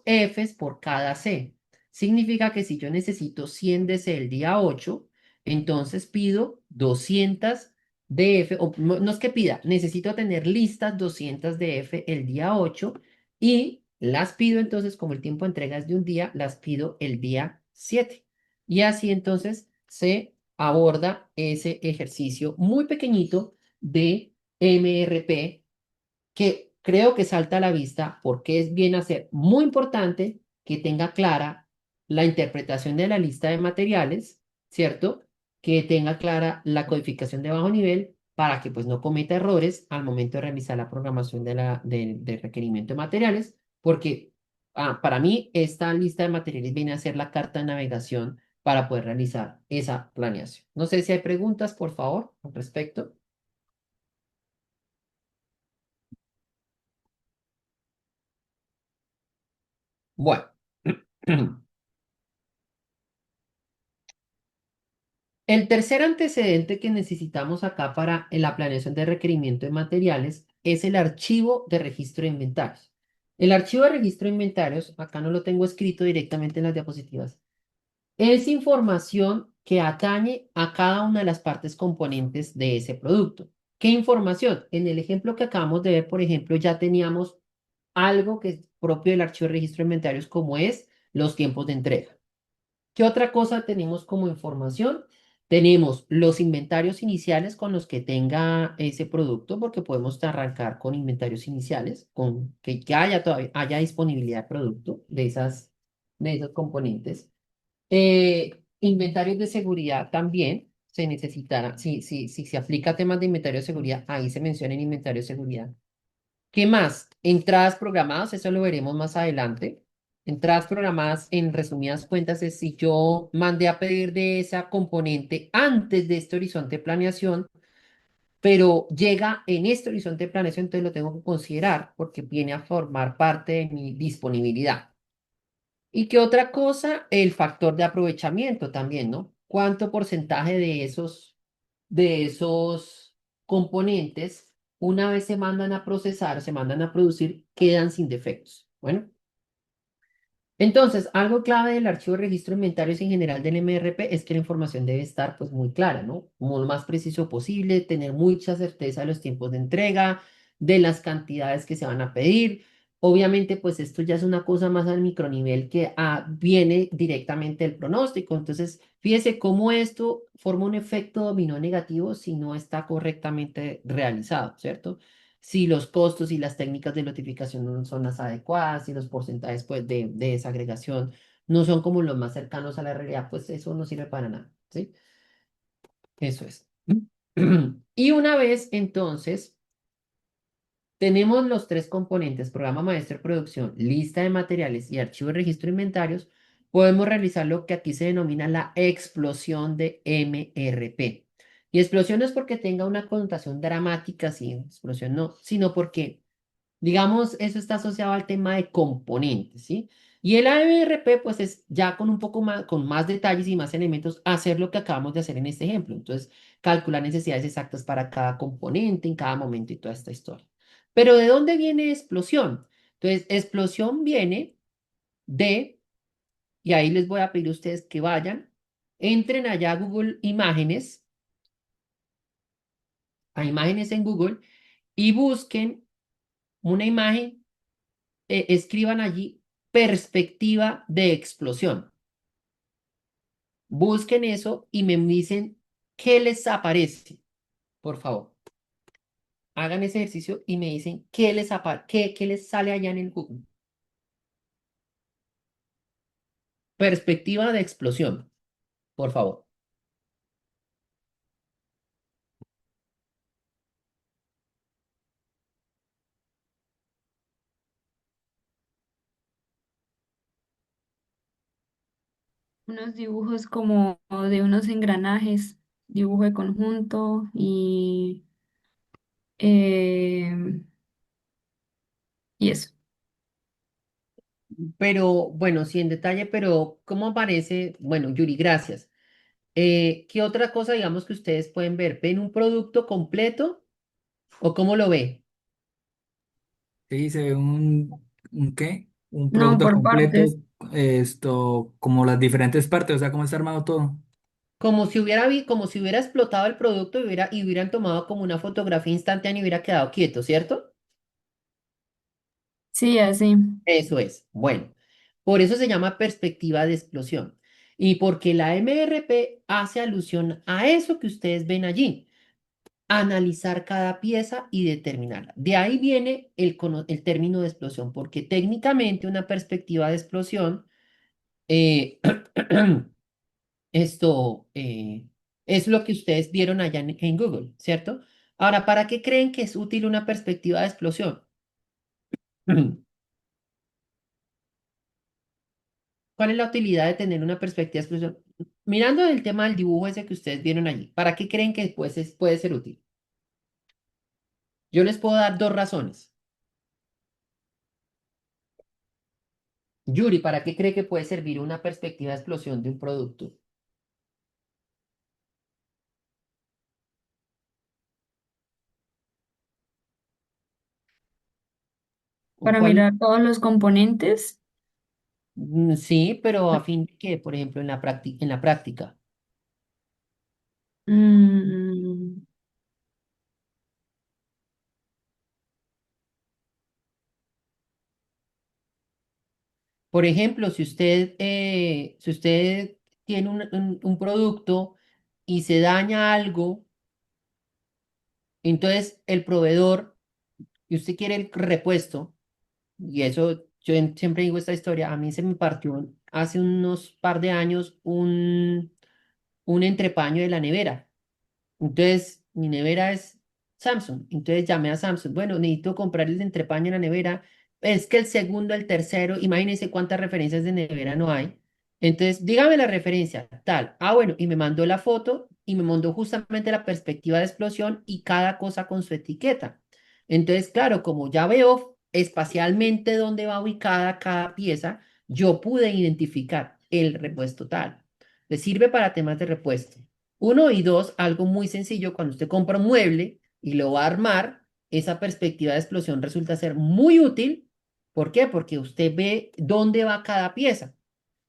Fs por cada C. Significa que si yo necesito 100 de C el día 8, entonces pido 200 de F, o no es que pida, necesito tener listas 200 de F el día 8 y las pido entonces, como el tiempo de entrega es de un día, las pido el día 7. Y así entonces se aborda ese ejercicio muy pequeñito de MRP que creo que salta a la vista porque es bien hacer, muy importante que tenga clara la interpretación de la lista de materiales, ¿cierto? Que tenga clara la codificación de bajo nivel para que pues no cometa errores al momento de realizar la programación del requerimiento de materiales, porque para mí esta lista de materiales viene a ser la carta de navegación para poder realizar esa planeación. No sé si hay preguntas, por favor, al respecto. Bueno. El tercer antecedente que necesitamos acá para la planeación de requerimiento de materiales es el archivo de registro de inventarios. El archivo de registro de inventarios, acá no lo tengo escrito directamente en las diapositivas, es información que atañe a cada una de las partes componentes de ese producto. ¿Qué información? En el ejemplo que acabamos de ver, por ejemplo, ya teníamos algo que es propio del archivo de registro de inventarios, como es los tiempos de entrega. ¿Qué otra cosa tenemos como información? Tenemos los inventarios iniciales con los que tenga ese producto, porque podemos arrancar con inventarios iniciales, con que haya todavía haya disponibilidad de producto de esos componentes. Inventarios de seguridad también se necesitará, si se aplica a temas de inventario de seguridad, ahí se menciona en inventario de seguridad. ¿Qué más? Entradas programadas, eso lo veremos más adelante. Entradas programadas, en resumidas cuentas, es si yo mandé a pedir de esa componente antes de este horizonte de planeación, pero llega en este horizonte de planeación, entonces lo tengo que considerar porque viene a formar parte de mi disponibilidad. ¿Y qué otra cosa? El factor de aprovechamiento también, ¿no? ¿Cuánto porcentaje de esos componentes, una vez se mandan a procesar, se mandan a producir, quedan sin defectos? Bueno. Entonces, algo clave del archivo de registro de inventarios en general del MRP es que la información debe estar pues muy clara, ¿no? Como lo más preciso posible, tener mucha certeza de los tiempos de entrega, de las cantidades que se van a pedir. Obviamente, pues esto ya es una cosa más al micronivel que viene directamente del pronóstico. Entonces, fíjese cómo esto forma un efecto dominó negativo si no está correctamente realizado, ¿cierto? Si los costos y las técnicas de notificación no son las adecuadas, si los porcentajes pues, de desagregación no son como los más cercanos a la realidad, pues eso no sirve para nada, ¿sí? Eso es. Y una vez entonces tenemos los tres componentes, programa maestro, producción, lista de materiales y archivo de registro de inventarios, podemos realizar lo que aquí se denomina la explosión de MRP. Y explosión no es porque tenga una connotación dramática, sí, explosión no, sino porque digamos, eso está asociado al tema de componentes, ¿sí? Y el AMRP, pues es ya con un poco más, con más detalles y más elementos, hacer lo que acabamos de hacer en este ejemplo. Entonces, calcular necesidades exactas para cada componente en cada momento y toda esta historia. Pero ¿de dónde viene explosión? Entonces, explosión viene de, y ahí les voy a pedir a ustedes que vayan, entren allá a Google Imágenes, a imágenes en Google, y busquen una imagen escriban allí perspectiva de explosión. Busquen eso y me dicen qué les aparece, por favor. Hagan ese ejercicio y me dicen qué les sale allá en el Google. Perspectiva de explosión, por favor. Unos dibujos como de unos engranajes, dibujo de conjunto eh, y eso. Pero bueno, sí en detalle, pero ¿cómo aparece? Bueno, Yuri, gracias. ¿Qué otra cosa, digamos, que ustedes pueden ver? ¿Ven un producto completo o cómo lo ve? Sí, se ve un ¿qué? Un No, producto por completo, partes. esto, como las diferentes partes, o sea, cómo está armado todo. Como si hubiera explotado el producto y hubieran tomado como una fotografía instantánea y hubiera quedado quieto, ¿cierto? Sí, así. Eso es. Bueno, por eso se llama perspectiva de explosión. Y porque la MRP hace alusión a eso que ustedes ven allí, analizar cada pieza y determinarla. De ahí viene el término de explosión, porque técnicamente una perspectiva de explosión eh, Esto es lo que ustedes vieron allá en Google, ¿cierto? Ahora, ¿para qué creen que es útil una perspectiva de explosión? ¿Cuál es la utilidad de tener una perspectiva de explosión? Mirando el tema del dibujo ese que ustedes vieron allí, ¿para qué creen que puede ser útil? Yo les puedo dar dos razones. Yuri, ¿para qué cree que puede servir una perspectiva de explosión de un producto? ¿O Para cuál? mirar todos los componentes. Sí, pero a fin de que, por ejemplo, en la práctica. mm, Por ejemplo, si usted tiene un producto y se daña algo, entonces el proveedor, y usted quiere el repuesto, y eso siempre digo esta historia, a mí se me partió hace unos par de años un entrepaño de la nevera. Entonces, mi nevera es Samsung. Entonces llamé a Samsung. Bueno, necesito comprar el de entrepaño en la nevera. Es que el segundo, el tercero, imagínense cuántas referencias de nevera no hay. Entonces, dígame la referencia, tal. Ah, bueno, y me mandó la foto y me mandó justamente la perspectiva de explosión y cada cosa con su etiqueta. Entonces, claro, como ya veo espacialmente dónde va ubicada cada pieza, yo pude identificar el repuesto tal. Le sirve para temas de repuesto. Uno y dos, algo muy sencillo, cuando usted compra un mueble y lo va a armar, esa perspectiva de explosión resulta ser muy útil. ¿Por qué? Porque usted ve dónde va cada pieza.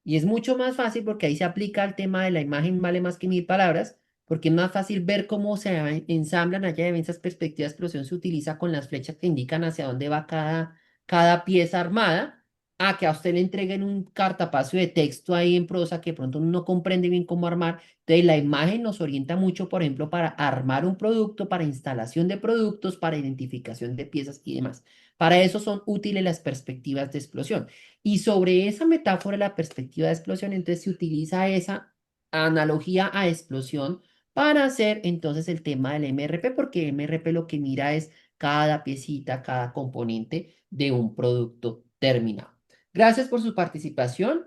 Y es mucho más fácil porque ahí se aplica el tema de la imagen vale más que mil palabras, porque es más fácil ver cómo se ensamblan allá de esas perspectivas de explosión se utiliza con las flechas que indican hacia dónde va cada pieza armada, a que a usted le entreguen un cartapacio de texto ahí en prosa que de pronto uno no comprende bien cómo armar. Entonces la imagen nos orienta mucho, por ejemplo, para armar un producto, para instalación de productos, para identificación de piezas y demás. Para eso son útiles las perspectivas de explosión. Y sobre esa metáfora, la perspectiva de explosión, entonces se utiliza esa analogía a explosión para hacer entonces el tema del MRP, porque MRP lo que mira es cada piecita, cada componente de un producto terminado. Gracias por su participación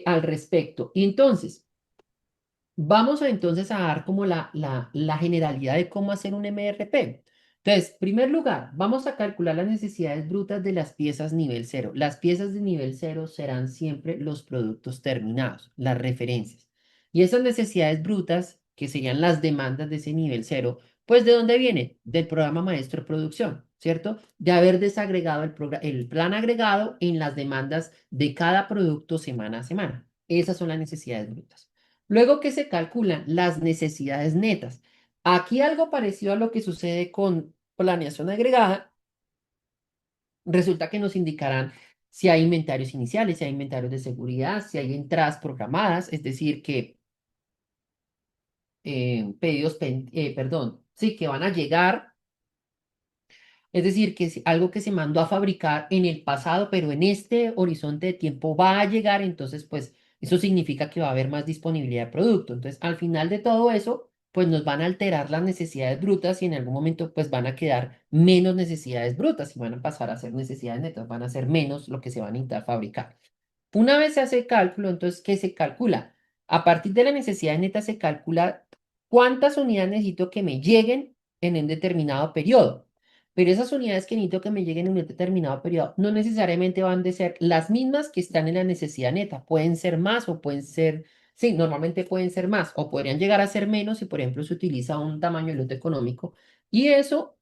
al respecto. Y entonces, vamos a entonces a dar como la generalidad de cómo hacer un MRP. Entonces, en primer lugar, vamos a calcular las necesidades brutas de las piezas nivel cero. Las piezas de nivel cero serán siempre los productos terminados, las referencias. Y esas necesidades brutas, que serían las demandas de ese nivel cero, pues ¿de dónde viene? Del programa maestro de producción, ¿cierto? De haber desagregado el plan agregado en las demandas de cada producto semana a semana. Esas son las necesidades brutas. Luego que se calculan las necesidades netas. Aquí algo parecido a lo que sucede con planeación agregada, resulta que nos indicarán si hay inventarios iniciales, si hay inventarios de seguridad, si hay entradas programadas, es decir, que perdón, sí, que van a llegar, es decir, que es algo que se mandó a fabricar en el pasado, pero en este horizonte de tiempo va a llegar, entonces, pues eso significa que va a haber más disponibilidad de producto. Entonces, al final de todo eso, pues nos van a alterar las necesidades brutas y en algún momento, pues van a quedar menos necesidades brutas y van a pasar a ser necesidades netas, van a ser menos lo que se van a necesitar fabricar. Una vez se hace el cálculo, entonces, ¿qué se calcula? A partir de la necesidad neta se calcula cuántas unidades necesito que me lleguen en un determinado periodo. Pero esas unidades que necesito que me lleguen en un determinado periodo no necesariamente van a ser las mismas que están en la necesidad neta. Pueden ser más o pueden ser, sí, normalmente pueden ser más o podrían llegar a ser menos si, por ejemplo, se utiliza un tamaño de lote económico. Y eso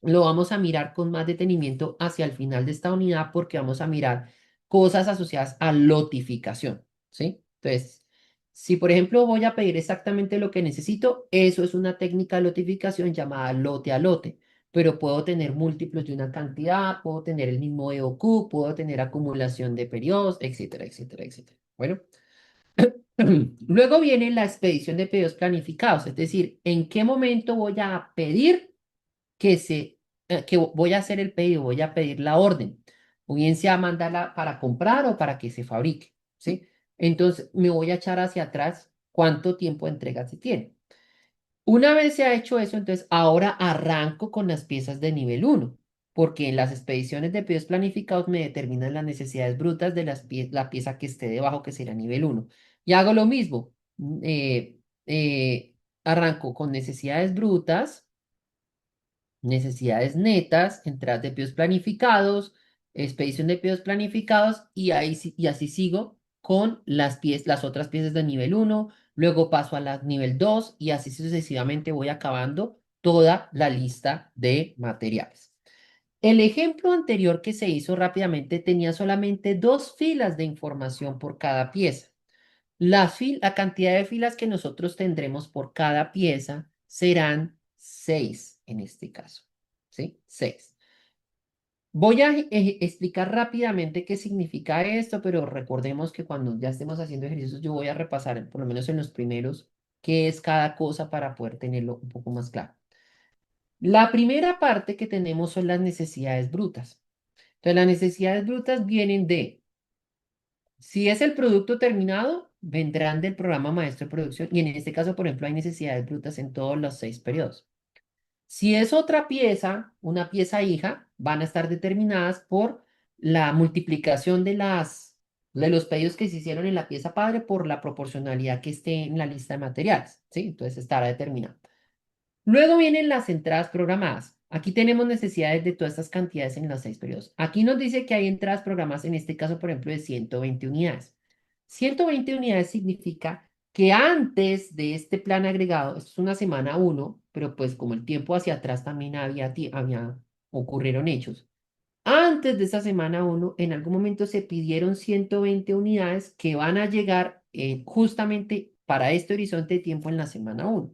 lo vamos a mirar con más detenimiento hacia el final de esta unidad porque vamos a mirar cosas asociadas a lotificación, ¿sí? Entonces, si por ejemplo voy a pedir exactamente lo que necesito, eso es una técnica de lotificación llamada lote a lote, pero puedo tener múltiplos de una cantidad, puedo tener el mismo EOQ, puedo tener acumulación de periodos, etcétera, etcétera, etcétera. Bueno, luego viene la expedición de pedidos planificados, es decir, en qué momento voy a pedir que voy a hacer el pedido, voy a pedir la orden, o bien sea mandarla para comprar o para que se fabrique, ¿sí? Entonces me voy a echar hacia atrás cuánto tiempo de entrega se tiene. Una vez se ha hecho eso, entonces ahora arranco con las piezas de nivel uno, porque en las expediciones de pedidos planificados me determinan las necesidades brutas de la pieza que esté debajo, que será nivel uno. Y hago lo mismo, arranco con necesidades brutas, necesidades netas, entradas de pedidos planificados, expedición de pedidos planificados y, y así sigo con las otras piezas de nivel uno, luego paso a la nivel 2 y así sucesivamente voy acabando toda la lista de materiales. El ejemplo anterior que se hizo rápidamente tenía solamente dos filas de información por cada pieza. La cantidad de filas que nosotros tendremos por cada pieza serán 6 en este caso. ¿Sí? 6. Voy a explicar rápidamente qué significa esto, pero recordemos que cuando ya estemos haciendo ejercicios, yo voy a repasar, por lo menos en los primeros, qué es cada cosa para poder tenerlo un poco más claro. La primera parte que tenemos son las necesidades brutas. Entonces, las necesidades brutas vienen de si es el producto terminado, vendrán del programa maestro de producción y en este caso, por ejemplo, hay necesidades brutas en todos los 6 periodos. Si es otra pieza, una pieza hija, van a estar determinadas por la multiplicación de los pedidos que se hicieron en la pieza padre por la proporcionalidad que esté en la lista de materiales, ¿sí? Entonces estará determinado. Luego vienen las entradas programadas. Aquí tenemos necesidades de todas estas cantidades en los 6 periodos. Aquí nos dice que hay entradas programadas, en este caso, por ejemplo, de 120 unidades. 120 unidades significa que antes de este plan agregado, esto es una semana 1, pero pues como el tiempo hacia atrás también ocurrieron hechos. Antes de esa semana 1, en algún momento se pidieron 120 unidades que van a llegar justamente para este horizonte de tiempo en la semana 1.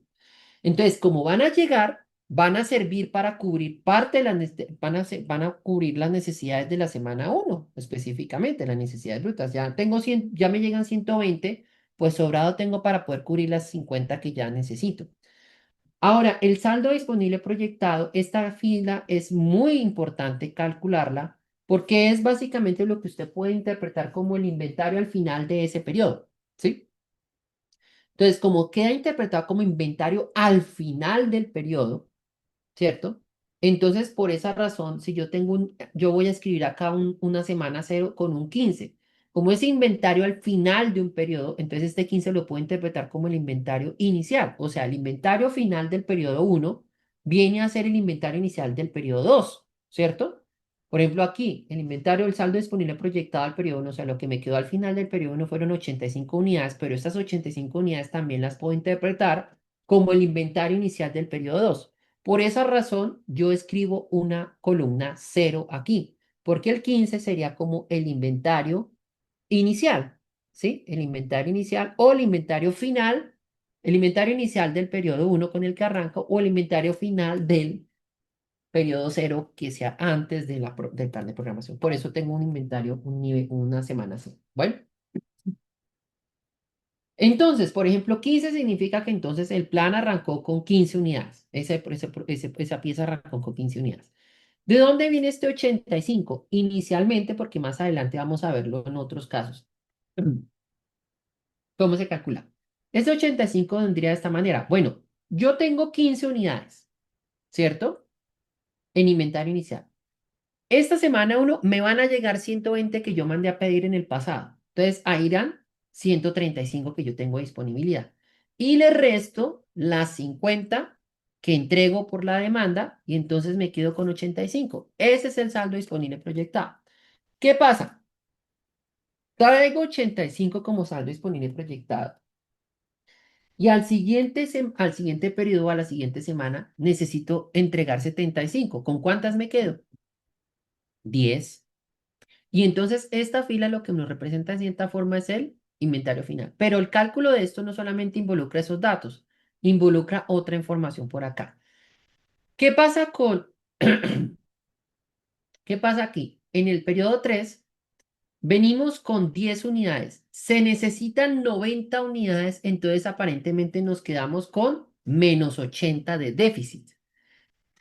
Entonces, como van a llegar, van a servir para cubrir parte de van a cubrir las necesidades de la semana 1, específicamente las necesidades brutas. Ya tengo 100, ya me llegan 120, pues sobrado tengo para poder cubrir las 50 que ya necesito. Ahora, el saldo disponible proyectado, esta fila es muy importante calcularla porque es básicamente lo que usted puede interpretar como el inventario al final de ese periodo, ¿sí? Entonces, como queda interpretado como inventario al final del periodo, ¿cierto? Entonces, por esa razón, si yo yo voy a escribir acá una semana 0 con un 15. Como es inventario al final de un periodo, entonces este 15 lo puedo interpretar como el inventario inicial. O sea, el inventario final del periodo 1 viene a ser el inventario inicial del periodo 2, ¿cierto? Por ejemplo, aquí, el inventario del saldo disponible proyectado al periodo 1, o sea, lo que me quedó al final del periodo 1 fueron 85 unidades, pero estas 85 unidades también las puedo interpretar como el inventario inicial del periodo 2. Por esa razón, yo escribo una columna 0 aquí, porque el 15 sería como el inventario inicial, ¿sí? El inventario inicial o el inventario final, el inventario inicial del periodo 1 con el que arranco o el inventario final del periodo 0 que sea antes del plan de programación. Por eso tengo un inventario, una semana así. Bueno. Entonces, por ejemplo, 15 significa que entonces el plan arrancó con 15 unidades. Esa pieza arrancó con 15 unidades. ¿De dónde viene este 85? Inicialmente, porque más adelante vamos a verlo en otros casos. ¿Cómo se calcula? Este 85 vendría de esta manera. Bueno, yo tengo 15 unidades, ¿cierto? En inventario inicial. Esta semana 1 me van a llegar 120 que yo mandé a pedir en el pasado. Entonces, ahí irán 135 que yo tengo de disponibilidad. Y le resto las 50 que entrego por la demanda y entonces me quedo con 85. Ese es el saldo disponible proyectado. ¿Qué pasa? Traigo 85 como saldo disponible proyectado. Y al siguiente periodo, a la siguiente semana, necesito entregar 75. ¿Con cuántas me quedo? 10. Y entonces esta fila lo que nos representa en cierta forma es el inventario final. Pero el cálculo de esto no solamente involucra esos datos, involucra otra información por acá. ¿Qué pasa qué pasa aquí? En el periodo 3 venimos con 10 unidades. Se necesitan 90 unidades, entonces aparentemente nos quedamos con menos 80 de déficit.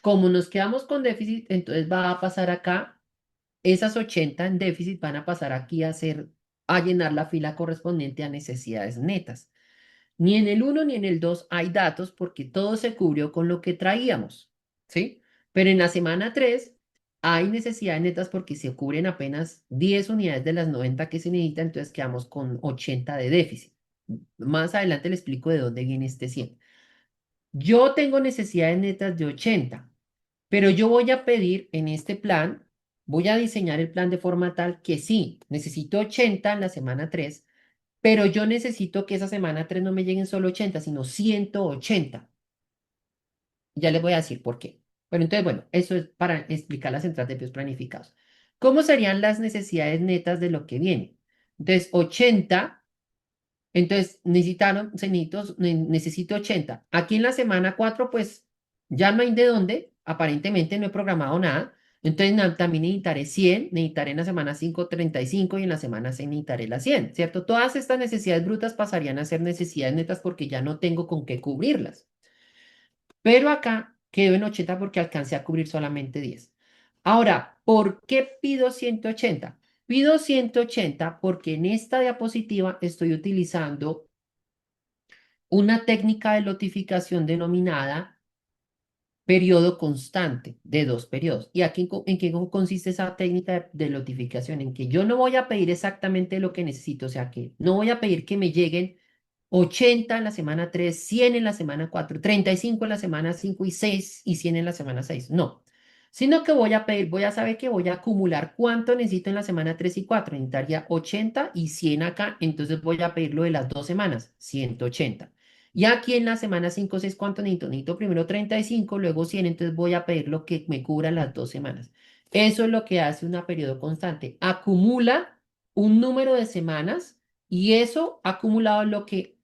Como nos quedamos con déficit, entonces va a pasar acá. Esas 80 en déficit van a pasar aquí a llenar la fila correspondiente a necesidades netas. Ni en el uno ni en el 2 hay datos porque todo se cubrió con lo que traíamos, ¿sí? Pero en la semana 3 hay necesidades netas porque se cubren apenas 10 unidades de las 90 que se necesitan, entonces quedamos con 80 de déficit. Más adelante le explico de dónde viene este 100. Yo tengo necesidades netas de 80. Pero yo voy a pedir en este plan, voy a diseñar el plan de forma tal que sí, necesito 80 en la semana 3, pero yo necesito que esa semana 3 no me lleguen solo 80, sino 180. Ya les voy a decir por qué. Pero entonces, bueno, eso es para explicar las entradas de PIOs planificados. ¿Cómo serían las necesidades netas de lo que viene? Entonces, 80. Entonces, necesito 80. Aquí en la semana 4 pues ya no hay de dónde, aparentemente no he programado nada. Entonces, también necesitaré 100, necesitaré en la semana 5 35 y en la semana 6 necesitaré las 100, ¿cierto? Todas estas necesidades brutas pasarían a ser necesidades netas porque ya no tengo con qué cubrirlas. Pero acá quedo en 80 porque alcancé a cubrir solamente 10. Ahora, ¿por qué pido 180? Pido 180 porque en esta diapositiva estoy utilizando una técnica de lotificación denominada periodo constante de 2 periodos. ¿Y aquí en qué consiste esa técnica de notificación? En que yo no voy a pedir exactamente lo que necesito, o sea que no voy a pedir que me lleguen 80 en la semana 3, 100 en la semana 4, 35 en la semana 5 y 6 y 100 en la semana 6. No, sino que voy a pedir, voy a saber que voy a acumular cuánto necesito en la semana 3 y 4. Necesitaría 80 y 100 acá, entonces voy a pedir lo de las 2 semanas, 180. Y aquí en la semana 5 6, ¿cuánto necesito? Necesito primero 35, luego 100, entonces voy a pedir lo que me cubra las 2 semanas. Eso es lo que hace una periodo constante. Acumula un número de semanas y eso acumulado es lo que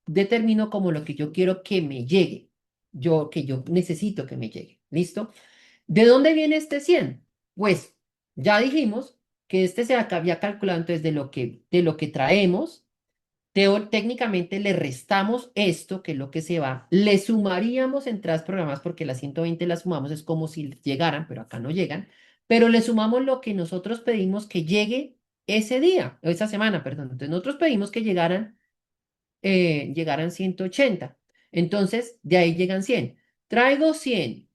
determino como lo que yo quiero que me llegue, que yo necesito que me llegue. ¿Listo? ¿De dónde viene este 100? Pues ya dijimos que este se había calculado entonces de lo que traemos. Técnicamente le restamos esto, que es lo que se va, le sumaríamos entradas programadas porque las 120 las sumamos, es como si llegaran, pero acá no llegan, pero le sumamos lo que nosotros pedimos que llegue ese día, o esa semana, perdón. Entonces nosotros pedimos que llegaran 180. Entonces, de ahí llegan 100. Traigo 100.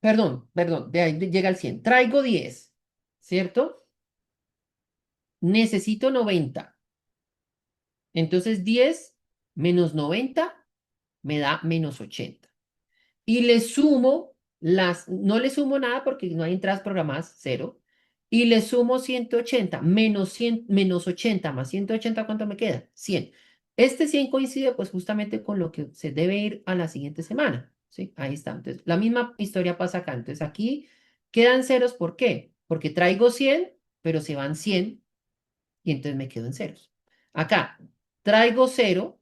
Perdón, de ahí llega el 100. Traigo 10, ¿cierto? Necesito 90. Entonces, 10 menos 90 me da menos 80. Y le sumo no le sumo nada porque no hay entradas programadas, cero. Y le sumo 180 menos 100, menos 80 más 180, ¿cuánto me queda? 100. Este 100 coincide pues justamente con lo que se debe ir a la siguiente semana, ¿sí? Ahí está. Entonces, la misma historia pasa acá. Entonces, aquí quedan ceros, ¿por qué? Porque traigo 100, pero se van 100 y entonces me quedo en ceros. Acá, traigo 0,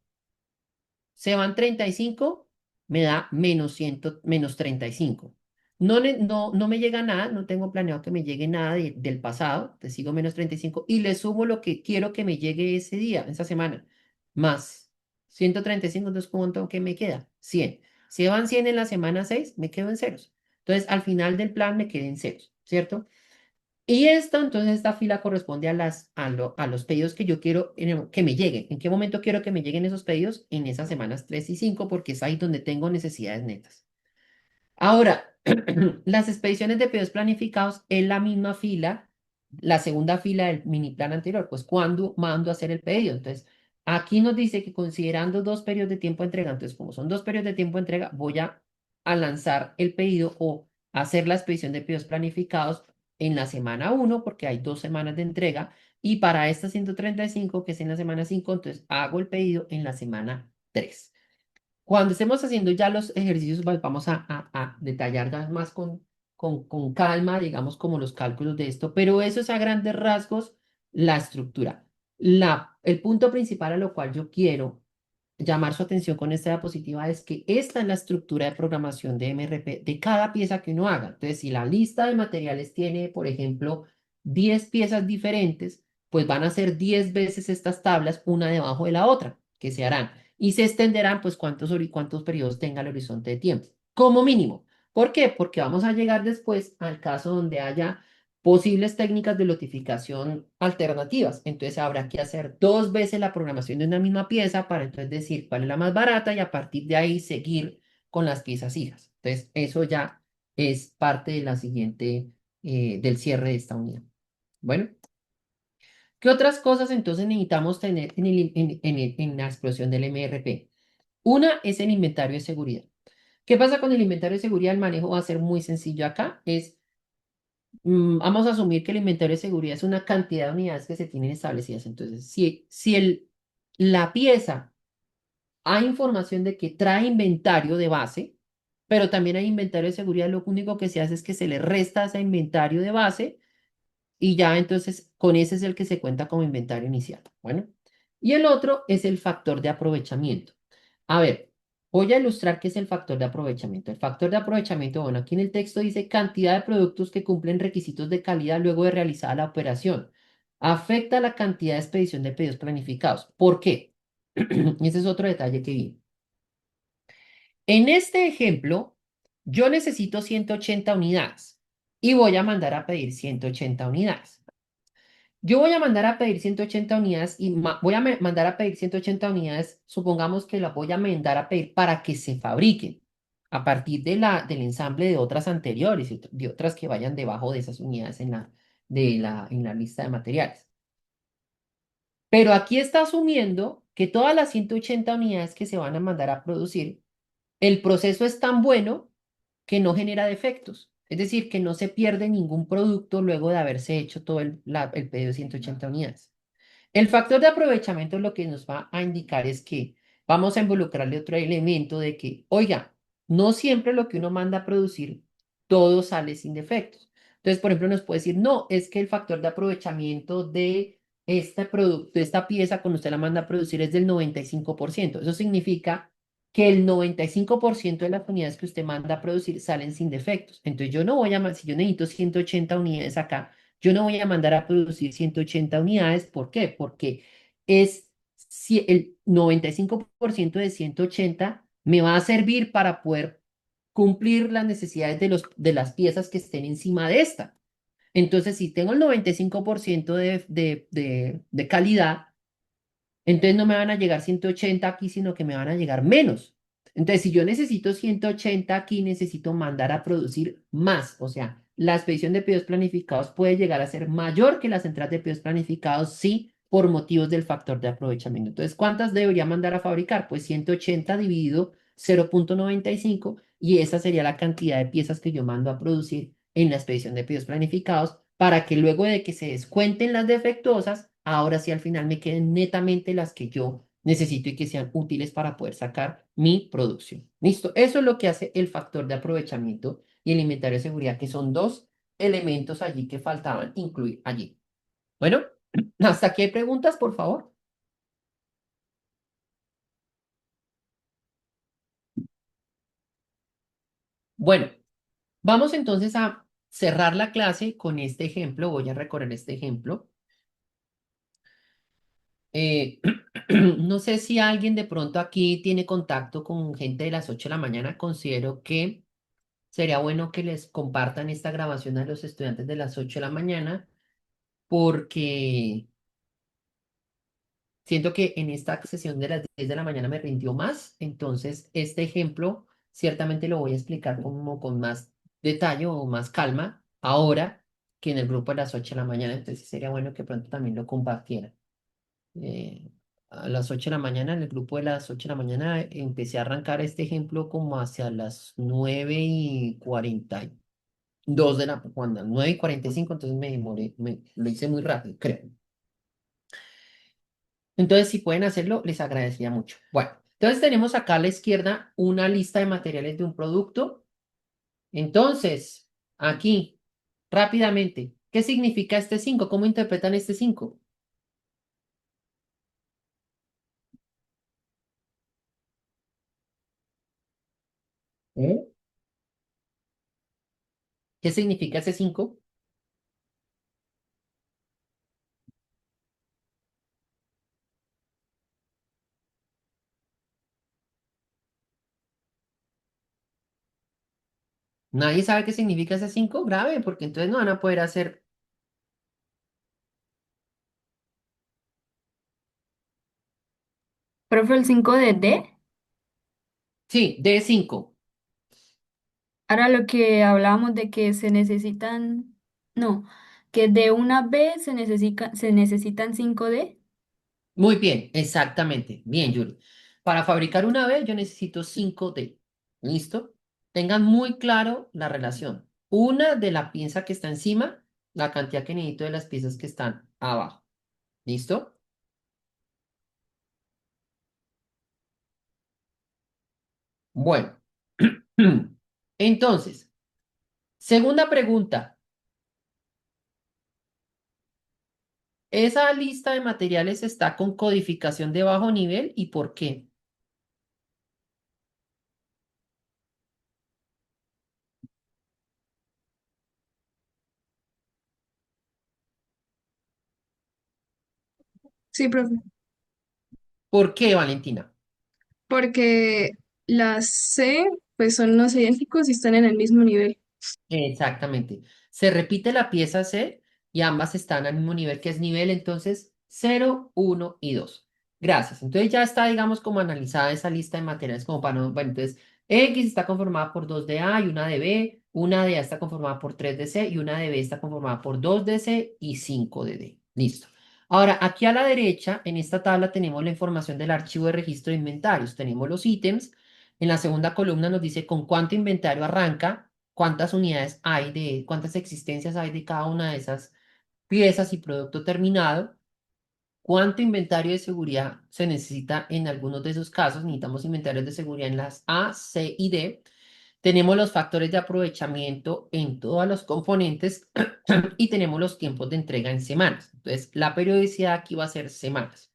se van 35, me da menos 100, menos 35. No me llega nada, no tengo planeado que me llegue nada del pasado, te sigo menos 35 y le sumo lo que quiero que me llegue ese día, esa semana, más 135, entonces ¿cuánto que me queda? 100. Si van 100 en la semana 6, me quedo en ceros. Entonces, al final del plan me quedé en ceros, ¿cierto? Y entonces, esta fila corresponde a los pedidos que yo quiero que me lleguen. ¿En qué momento quiero que me lleguen esos pedidos? En esas semanas 3 y 5, porque es ahí donde tengo necesidades netas. Ahora, las expediciones de pedidos planificados es la misma fila, la segunda fila del mini plan anterior, pues cuando mando a hacer el pedido. Entonces, aquí nos dice que considerando 2 periodos de tiempo de entrega, entonces como son 2 periodos de tiempo de entrega, voy a lanzar el pedido o hacer la expedición de pedidos planificados en la semana 1, porque hay 2 semanas de entrega, y para esta 135, que es en la semana 5, entonces hago el pedido en la semana 3. Cuando estemos haciendo ya los ejercicios, vamos a detallar más con calma, digamos, como los cálculos de esto, pero eso es a grandes rasgos la estructura. El punto principal a lo cual yo quiero llamar su atención con esta diapositiva es que esta es la estructura de programación de MRP de cada pieza que uno haga. Entonces, si la lista de materiales tiene, por ejemplo, 10 piezas diferentes, pues van a ser 10 veces estas tablas, una debajo de la otra, que se harán. Y se extenderán, pues, cuántos periodos tenga el horizonte de tiempo, como mínimo. ¿Por qué? Porque vamos a llegar después al caso donde haya posibles técnicas de lotificación alternativas. Entonces habrá que hacer 2 veces la programación de una misma pieza para entonces decir cuál es la más barata y a partir de ahí seguir con las piezas hijas. Entonces eso ya es parte de la siguiente, del cierre de esta unidad. Bueno, ¿qué otras cosas entonces necesitamos tener en la explosión del MRP? Una es el inventario de seguridad. ¿Qué pasa con el inventario de seguridad? El manejo va a ser muy sencillo acá. Vamos a asumir que el inventario de seguridad es una cantidad de unidades que se tienen establecidas. Entonces, si la pieza hay información de que trae inventario de base, pero también hay inventario de seguridad, lo único que se hace es que se le resta ese inventario de base y ya entonces con ese es el que se cuenta como inventario inicial. Bueno, y el otro es el factor de aprovechamiento. A ver, voy a ilustrar qué es el factor de aprovechamiento. El factor de aprovechamiento, bueno, aquí en el texto dice cantidad de productos que cumplen requisitos de calidad luego de realizada la operación. Afecta la cantidad de expedición de pedidos planificados. ¿Por qué? Ese es otro detalle que vi. En este ejemplo, yo necesito 180 unidades y voy a mandar a pedir 180 unidades. Yo voy a mandar a pedir 180 unidades y voy a mandar a pedir 180 unidades, supongamos que las voy a mandar a pedir para que se fabriquen a partir del ensamble de otras anteriores y de otras que vayan debajo de esas unidades en la lista de materiales. Pero aquí está asumiendo que todas las 180 unidades que se van a mandar a producir, el proceso es tan bueno que no genera defectos. Es decir, que no se pierde ningún producto luego de haberse hecho todo el pedido de 180 unidades. El factor de aprovechamiento lo que nos va a indicar es que vamos a involucrarle otro elemento de que, oiga, no siempre lo que uno manda a producir, todo sale sin defectos. Entonces, por ejemplo, nos puede decir, no, es que el factor de aprovechamiento de este producto, de esta pieza, cuando usted la manda a producir, es del 95%. Eso significa que el 95% de las unidades que usted manda a producir salen sin defectos. Entonces, yo no voy a, si yo necesito 180 unidades acá, yo no voy a mandar a producir 180 unidades. ¿Por qué? Porque es si el 95% de 180 me va a servir para poder cumplir las necesidades de las piezas que estén encima de esta. Entonces, si tengo el 95% de calidad, entonces no me van a llegar 180 aquí, sino que me van a llegar menos. Entonces, si yo necesito 180 aquí, necesito mandar a producir más. O sea, la expedición de pedidos planificados puede llegar a ser mayor que las entradas de pedidos planificados, sí, por motivos del factor de aprovechamiento. Entonces, ¿cuántas debería mandar a fabricar? Pues 180 dividido 0,95 y esa sería la cantidad de piezas que yo mando a producir en la expedición de pedidos planificados para que luego de que se descuenten las defectuosas, ahora sí al final me queden netamente las que yo necesito y que sean útiles para poder sacar mi producción. ¿Listo? Eso es lo que hace el factor de aprovechamiento y el inventario de seguridad, que son dos elementos allí que faltaban incluir allí. Bueno, hasta aquí hay preguntas, por favor. Bueno, vamos entonces a cerrar la clase con este ejemplo. Voy a recorrer este ejemplo. Eh, no sé si alguien de pronto aquí tiene contacto con gente de las 8 de la mañana. Considero que sería bueno que les compartan esta grabación a los estudiantes de las 8 de la mañana porque siento que en esta sesión de las 10 de la mañana me rindió más. Entonces, este ejemplo ciertamente lo voy a explicar como con más detalle o más calma ahora que en el grupo de las 8 de la mañana. Entonces, sí sería bueno que pronto también lo compartieran. eh, a las 8 de la mañana, en el grupo de las 8 de la mañana, empecé a arrancar este ejemplo como hacia las 9:42 de la, cuando 9:45, entonces me demoré, lo hice muy rápido, creo. Entonces, si pueden hacerlo, les agradecería mucho. Bueno, entonces tenemos acá a la izquierda una lista de materiales de un producto. Entonces, aquí, rápidamente, ¿qué significa este 5? ¿Cómo interpretan este 5? ¿Qué significa ese 5? Nadie sabe qué significa ese 5 grave, porque entonces no van a poder hacer. Profe, el 5 de D. Sí, D5. Ahora lo que hablábamos de que se necesitan, no, que de una B se necesitan 5D. Muy bien, exactamente. Bien, Yuri. Para fabricar una B yo necesito 5D. ¿Listo? Tengan muy claro la relación. Una de la pieza que está encima, la cantidad que necesito de las piezas que están abajo. ¿Listo? Bueno. Entonces, segunda pregunta. ¿Esa lista de materiales está con codificación de bajo nivel y por qué? Sí, profe. ¿Por qué, Valentina? Porque las C, pues son los idénticos y están en el mismo nivel. Exactamente. Se repite la pieza C, y ambas están al mismo nivel, que es nivel entonces 0, 1 y 2. Gracias. Entonces ya está, digamos, como analizada esa lista de materiales como para no, bueno, entonces X está conformada por 2 de A y una de B, una de A está conformada por 3 de C y una de B está conformada por 2 de C y 5 de D. Listo. Ahora, aquí a la derecha, en esta tabla tenemos la información del archivo de registro de inventarios. Tenemos los ítems. En la segunda columna nos dice con cuánto inventario arranca, cuántas unidades hay de, cuántas existencias hay de cada una de esas piezas y producto terminado, cuánto inventario de seguridad se necesita en algunos de esos casos. Necesitamos inventarios de seguridad en las A, C y D. Tenemos los factores de aprovechamiento en todos los componentes y tenemos los tiempos de entrega en semanas. Entonces, la periodicidad aquí va a ser semanas.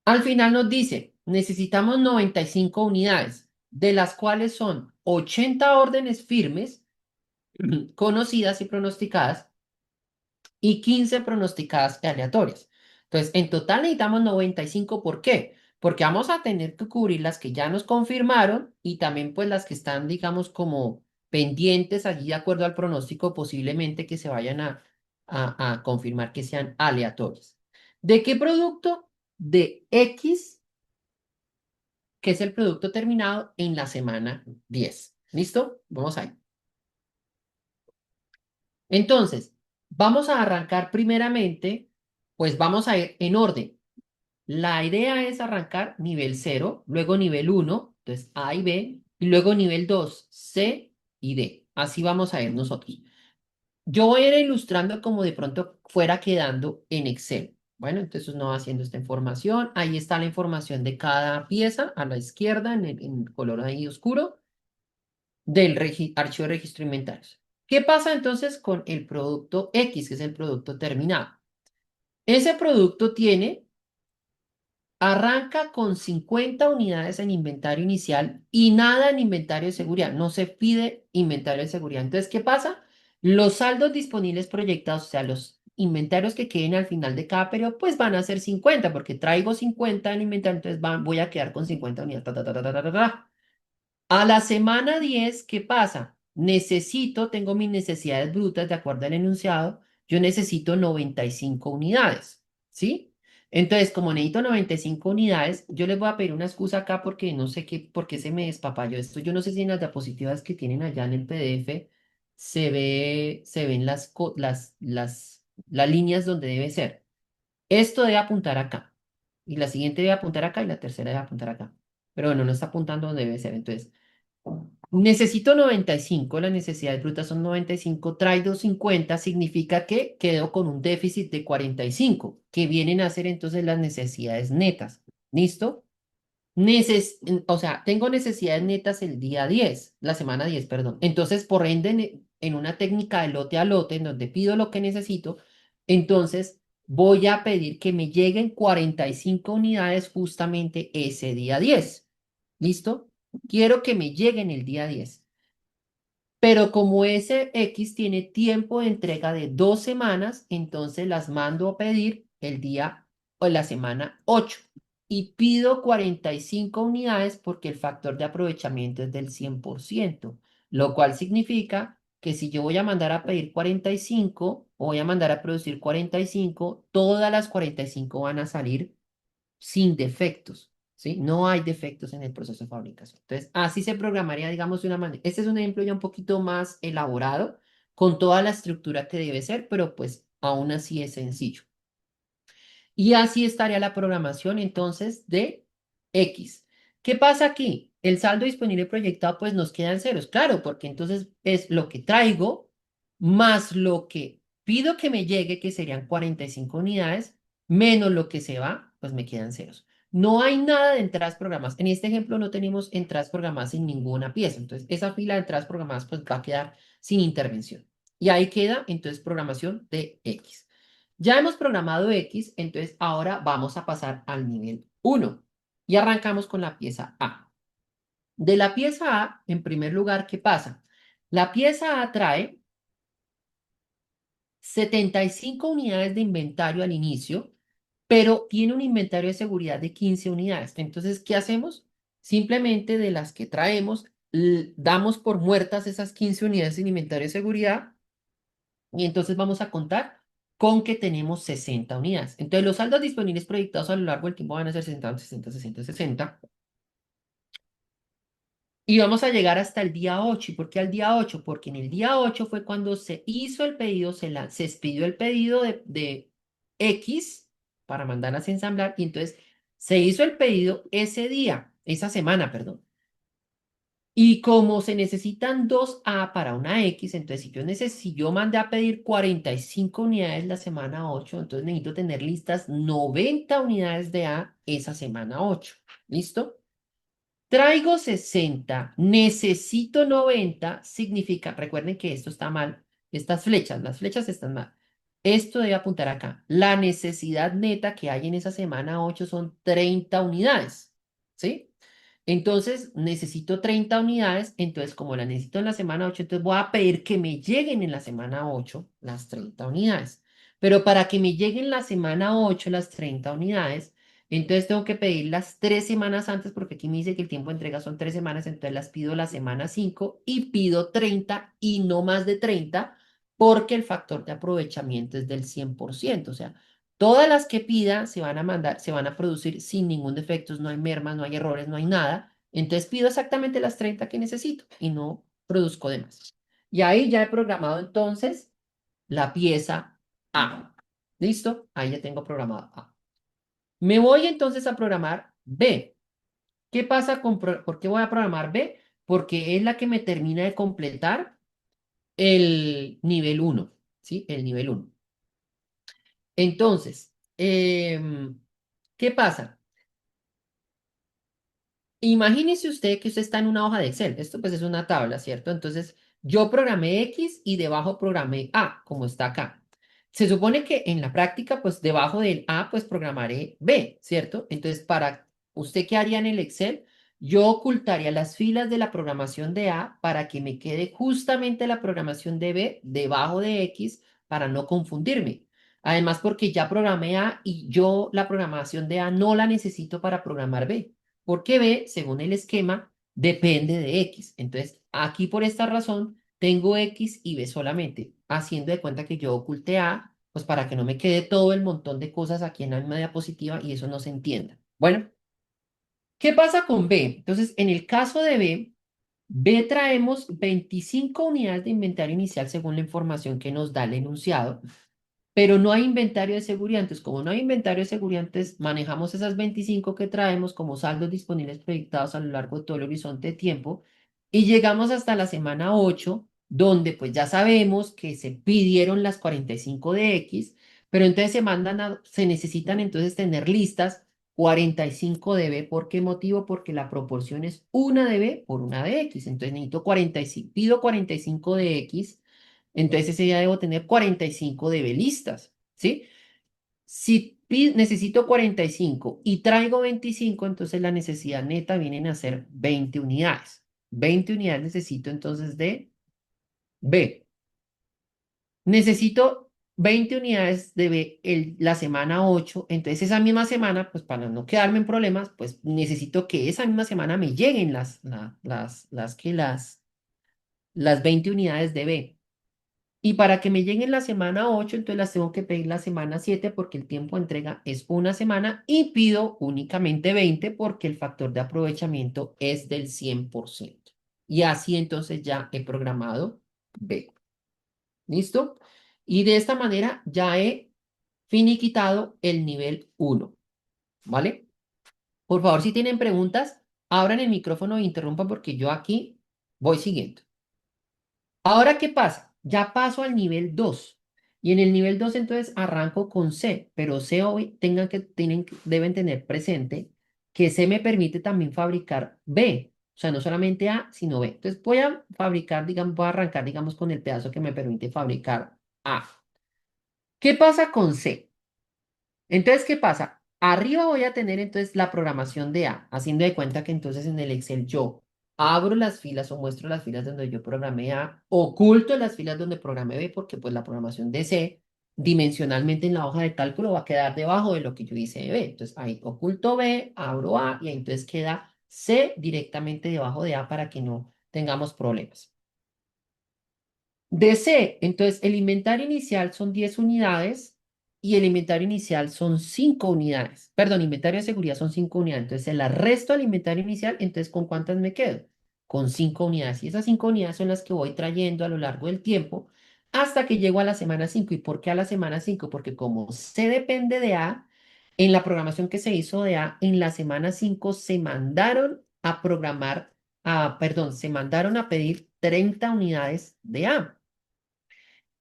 Al final nos dice, necesitamos 95 unidades, de las cuales son 80 órdenes firmes, conocidas y pronosticadas, y 15 pronosticadas y aleatorias. Entonces, en total necesitamos 95. ¿Por qué? Porque vamos a tener que cubrir las que ya nos confirmaron y también pues las que están, digamos, como pendientes allí de acuerdo al pronóstico, posiblemente que se vayan a confirmar que sean aleatorias. ¿De qué producto? De X, que es el producto terminado en la semana 10. ¿Listo? Vamos ahí. Entonces, vamos a arrancar primeramente, pues vamos a ir en orden. La idea es arrancar nivel 0, luego nivel 1, entonces A y B, y luego nivel 2, C y D. Así vamos a ir nosotros. Yo voy a ir ilustrando como de pronto fuera quedando en Excel. Bueno, entonces no va haciendo esta información. Ahí está la información de cada pieza a la izquierda en color ahí oscuro del archivo de registro de inventarios. ¿Qué pasa entonces con el producto X, que es el producto terminado? Ese producto arranca con 50 unidades en inventario inicial y nada en inventario de seguridad. No se pide inventario de seguridad. Entonces, ¿qué pasa? Los saldos disponibles proyectados, o sea, los inventarios que queden al final de cada periodo, pues van a ser 50, porque traigo 50 en inventario, entonces voy a quedar con 50 unidades. Ta, ta, ta, ta, ta, ta, ta, ta. A la semana 10, ¿qué pasa? Tengo mis necesidades brutas de acuerdo al enunciado, yo necesito 95 unidades, ¿sí? Entonces, como necesito 95 unidades, yo les voy a pedir una excusa acá porque no sé qué, por qué se me despapalló esto. Yo no sé si en las diapositivas que tienen allá en el PDF se ven las líneas donde debe ser. Esto debe apuntar acá, y la siguiente debe apuntar acá, y la tercera debe apuntar acá. Pero bueno, no está apuntando donde debe ser, entonces. Necesito 95, las necesidades brutas son 95, traigo 50, significa que quedo con un déficit de 45, que vienen a ser entonces las necesidades netas. ¿Listo? O sea, tengo necesidades netas el día 10, la semana 10, perdón. Entonces, por ende, en una técnica de lote a lote, en donde pido lo que necesito, entonces voy a pedir que me lleguen 45 unidades justamente ese día 10. ¿Listo? Quiero que me lleguen el día 10. Pero como ese X tiene tiempo de entrega de 2 semanas, entonces las mando a pedir el día o la semana 8. Y pido 45 unidades porque el factor de aprovechamiento es del 100%, lo cual significa que si yo voy a mandar a pedir 45 o voy a mandar a producir 45, todas las 45 van a salir sin defectos, ¿sí? No hay defectos en el proceso de fabricación. Entonces, así se programaría, digamos, de una manera. Este es un ejemplo ya un poquito más elaborado, con toda la estructura que debe ser, pero pues aún así es sencillo. Y así estaría la programación entonces de X. ¿Qué pasa aquí? El saldo disponible proyectado pues nos quedan ceros, claro, porque entonces es lo que traigo más lo que pido que me llegue, que serían 45 unidades, menos lo que se va, pues me quedan ceros. No hay nada de entradas programadas. En este ejemplo no tenemos entradas programadas en ninguna pieza. Entonces, esa fila de entradas programadas pues va a quedar sin intervención. Y ahí queda entonces programación de X. Ya hemos programado X, entonces ahora vamos a pasar al nivel 1 y arrancamos con la pieza A. De la pieza A, en primer lugar, ¿qué pasa? La pieza A trae 75 unidades de inventario al inicio, pero tiene un inventario de seguridad de 15 unidades. Entonces, ¿qué hacemos? Simplemente de las que traemos, damos por muertas esas 15 unidades en inventario de seguridad Y entonces vamos a contar con que tenemos 60 unidades. Entonces los saldos disponibles proyectados a lo largo del tiempo van a ser 60, 60, 60, 60. Y vamos a llegar hasta el día 8. ¿Y por qué al día 8? Porque en el día 8 fue cuando se hizo el pedido, se expidió el pedido de X para mandarlas a ensamblar. Y entonces se hizo el pedido ese día, esa semana, perdón. Y como se necesitan 2A para una X, entonces si yo mandé a pedir 45 unidades la semana 8, entonces necesito tener listas 90 unidades de A esa semana 8. ¿Listo? Traigo 60, necesito 90, significa, recuerden que esto está mal, las flechas están mal. Esto debe apuntar acá. La necesidad neta que hay en esa semana 8 son 30 unidades, ¿sí? Entonces, necesito 30 unidades, entonces como la necesito en la semana 8, entonces voy a pedir que me lleguen en la semana 8 las 30 unidades. Pero para que me lleguen la semana 8 las 30 unidades, entonces tengo que pedirlas 3 semanas antes, porque aquí me dice que el tiempo de entrega son 3 semanas, entonces las pido la semana 5 y pido 30 y no más de 30, porque el factor de aprovechamiento es del 100%. O sea, todas las que pida se van a mandar, se van a producir sin ningún defecto, no hay mermas, no hay errores, no hay nada. Entonces pido exactamente las 30 que necesito y no produzco de más. Y ahí ya he programado entonces la pieza A. ¿Listo? Ahí ya tengo programado A. Me voy entonces a programar B. ¿Qué pasa por qué voy a programar B? Porque es la que me termina de completar el nivel 1, ¿sí? El nivel 1. Entonces, ¿qué pasa? Imagínese usted que usted está en una hoja de Excel. Esto pues es una tabla, ¿cierto? Entonces, yo programé X y debajo programé A, como está acá. Se supone que en la práctica, pues debajo del A, pues programaré B, ¿cierto? Entonces, para usted, ¿qué haría en el Excel? Yo ocultaría las filas de la programación de A para que me quede justamente la programación de B debajo de X para no confundirme. Además, porque ya programé A y yo la programación de A no la necesito para programar B. Porque B, según el esquema, depende de X. Entonces, aquí por esta razón, tengo X y B solamente, haciendo de cuenta que yo oculté A, pues para que no me quede todo el montón de cosas aquí en la misma diapositiva y eso no se entienda. Bueno, ¿qué pasa con B? Entonces, en el caso de B traemos 25 unidades de inventario inicial según la información que nos da el enunciado. Pero no hay inventario de seguridad. Entonces, como no hay inventario de seguridad, entonces manejamos esas 25 que traemos como saldos disponibles proyectados a lo largo de todo el horizonte de tiempo y llegamos hasta la semana 8, donde pues ya sabemos que se pidieron las 45 de X, pero entonces se necesitan entonces tener listas 45 de B. ¿Por qué motivo? Porque la proporción es una de B por una de X. Entonces necesito 45, pido 45 de X, entonces ese día debo tener 45 de listas, ¿sí? Si necesito 45 y traigo 25, entonces la necesidad neta vienen a ser 20 unidades. 20 unidades necesito entonces de B. Necesito 20 unidades de B la semana 8, entonces esa misma semana, pues para no quedarme en problemas, pues necesito que esa misma semana me lleguen las 20 unidades de B. Y para que me lleguen la semana 8, entonces las tengo que pedir la semana 7 porque el tiempo de entrega es una semana y pido únicamente 20 porque el factor de aprovechamiento es del 100%. Y así entonces ya he programado B. ¿Listo? Y de esta manera ya he finiquitado el nivel 1. ¿Vale? Por favor, si tienen preguntas, abran el micrófono e interrumpan porque yo aquí voy siguiendo. Ahora, ¿qué pasa? Ya paso al nivel 2. Y en el nivel 2 entonces arranco con C, pero C hoy deben tener presente que C me permite también fabricar B. O sea, no solamente A, sino B. Entonces voy a fabricar, digamos, voy a arrancar, digamos, con el pedazo que me permite fabricar A. ¿Qué pasa con C? Entonces, ¿qué pasa? Arriba voy a tener entonces la programación de A, haciendo de cuenta que entonces en el Excel yo abro las filas o muestro las filas donde yo programé A, oculto las filas donde programé B, porque pues la programación de C dimensionalmente en la hoja de cálculo va a quedar debajo de lo que yo hice de B. Entonces ahí oculto B, abro A y ahí entonces queda C directamente debajo de A para que no tengamos problemas. De C, entonces el inventario inicial son 10 unidades y el inventario inicial son 5 unidades. Perdón, inventario de seguridad son 5 unidades. Entonces se la resto al inventario inicial, entonces ¿con cuántas me quedo? Con 5 unidades. Y esas 5 unidades son las que voy trayendo a lo largo del tiempo hasta que llego a la semana 5. ¿Y por qué a la semana 5? Porque como C depende de A, en la programación que se hizo de A, en la semana 5 se mandaron a programar, perdón, se mandaron a pedir 30 unidades de A.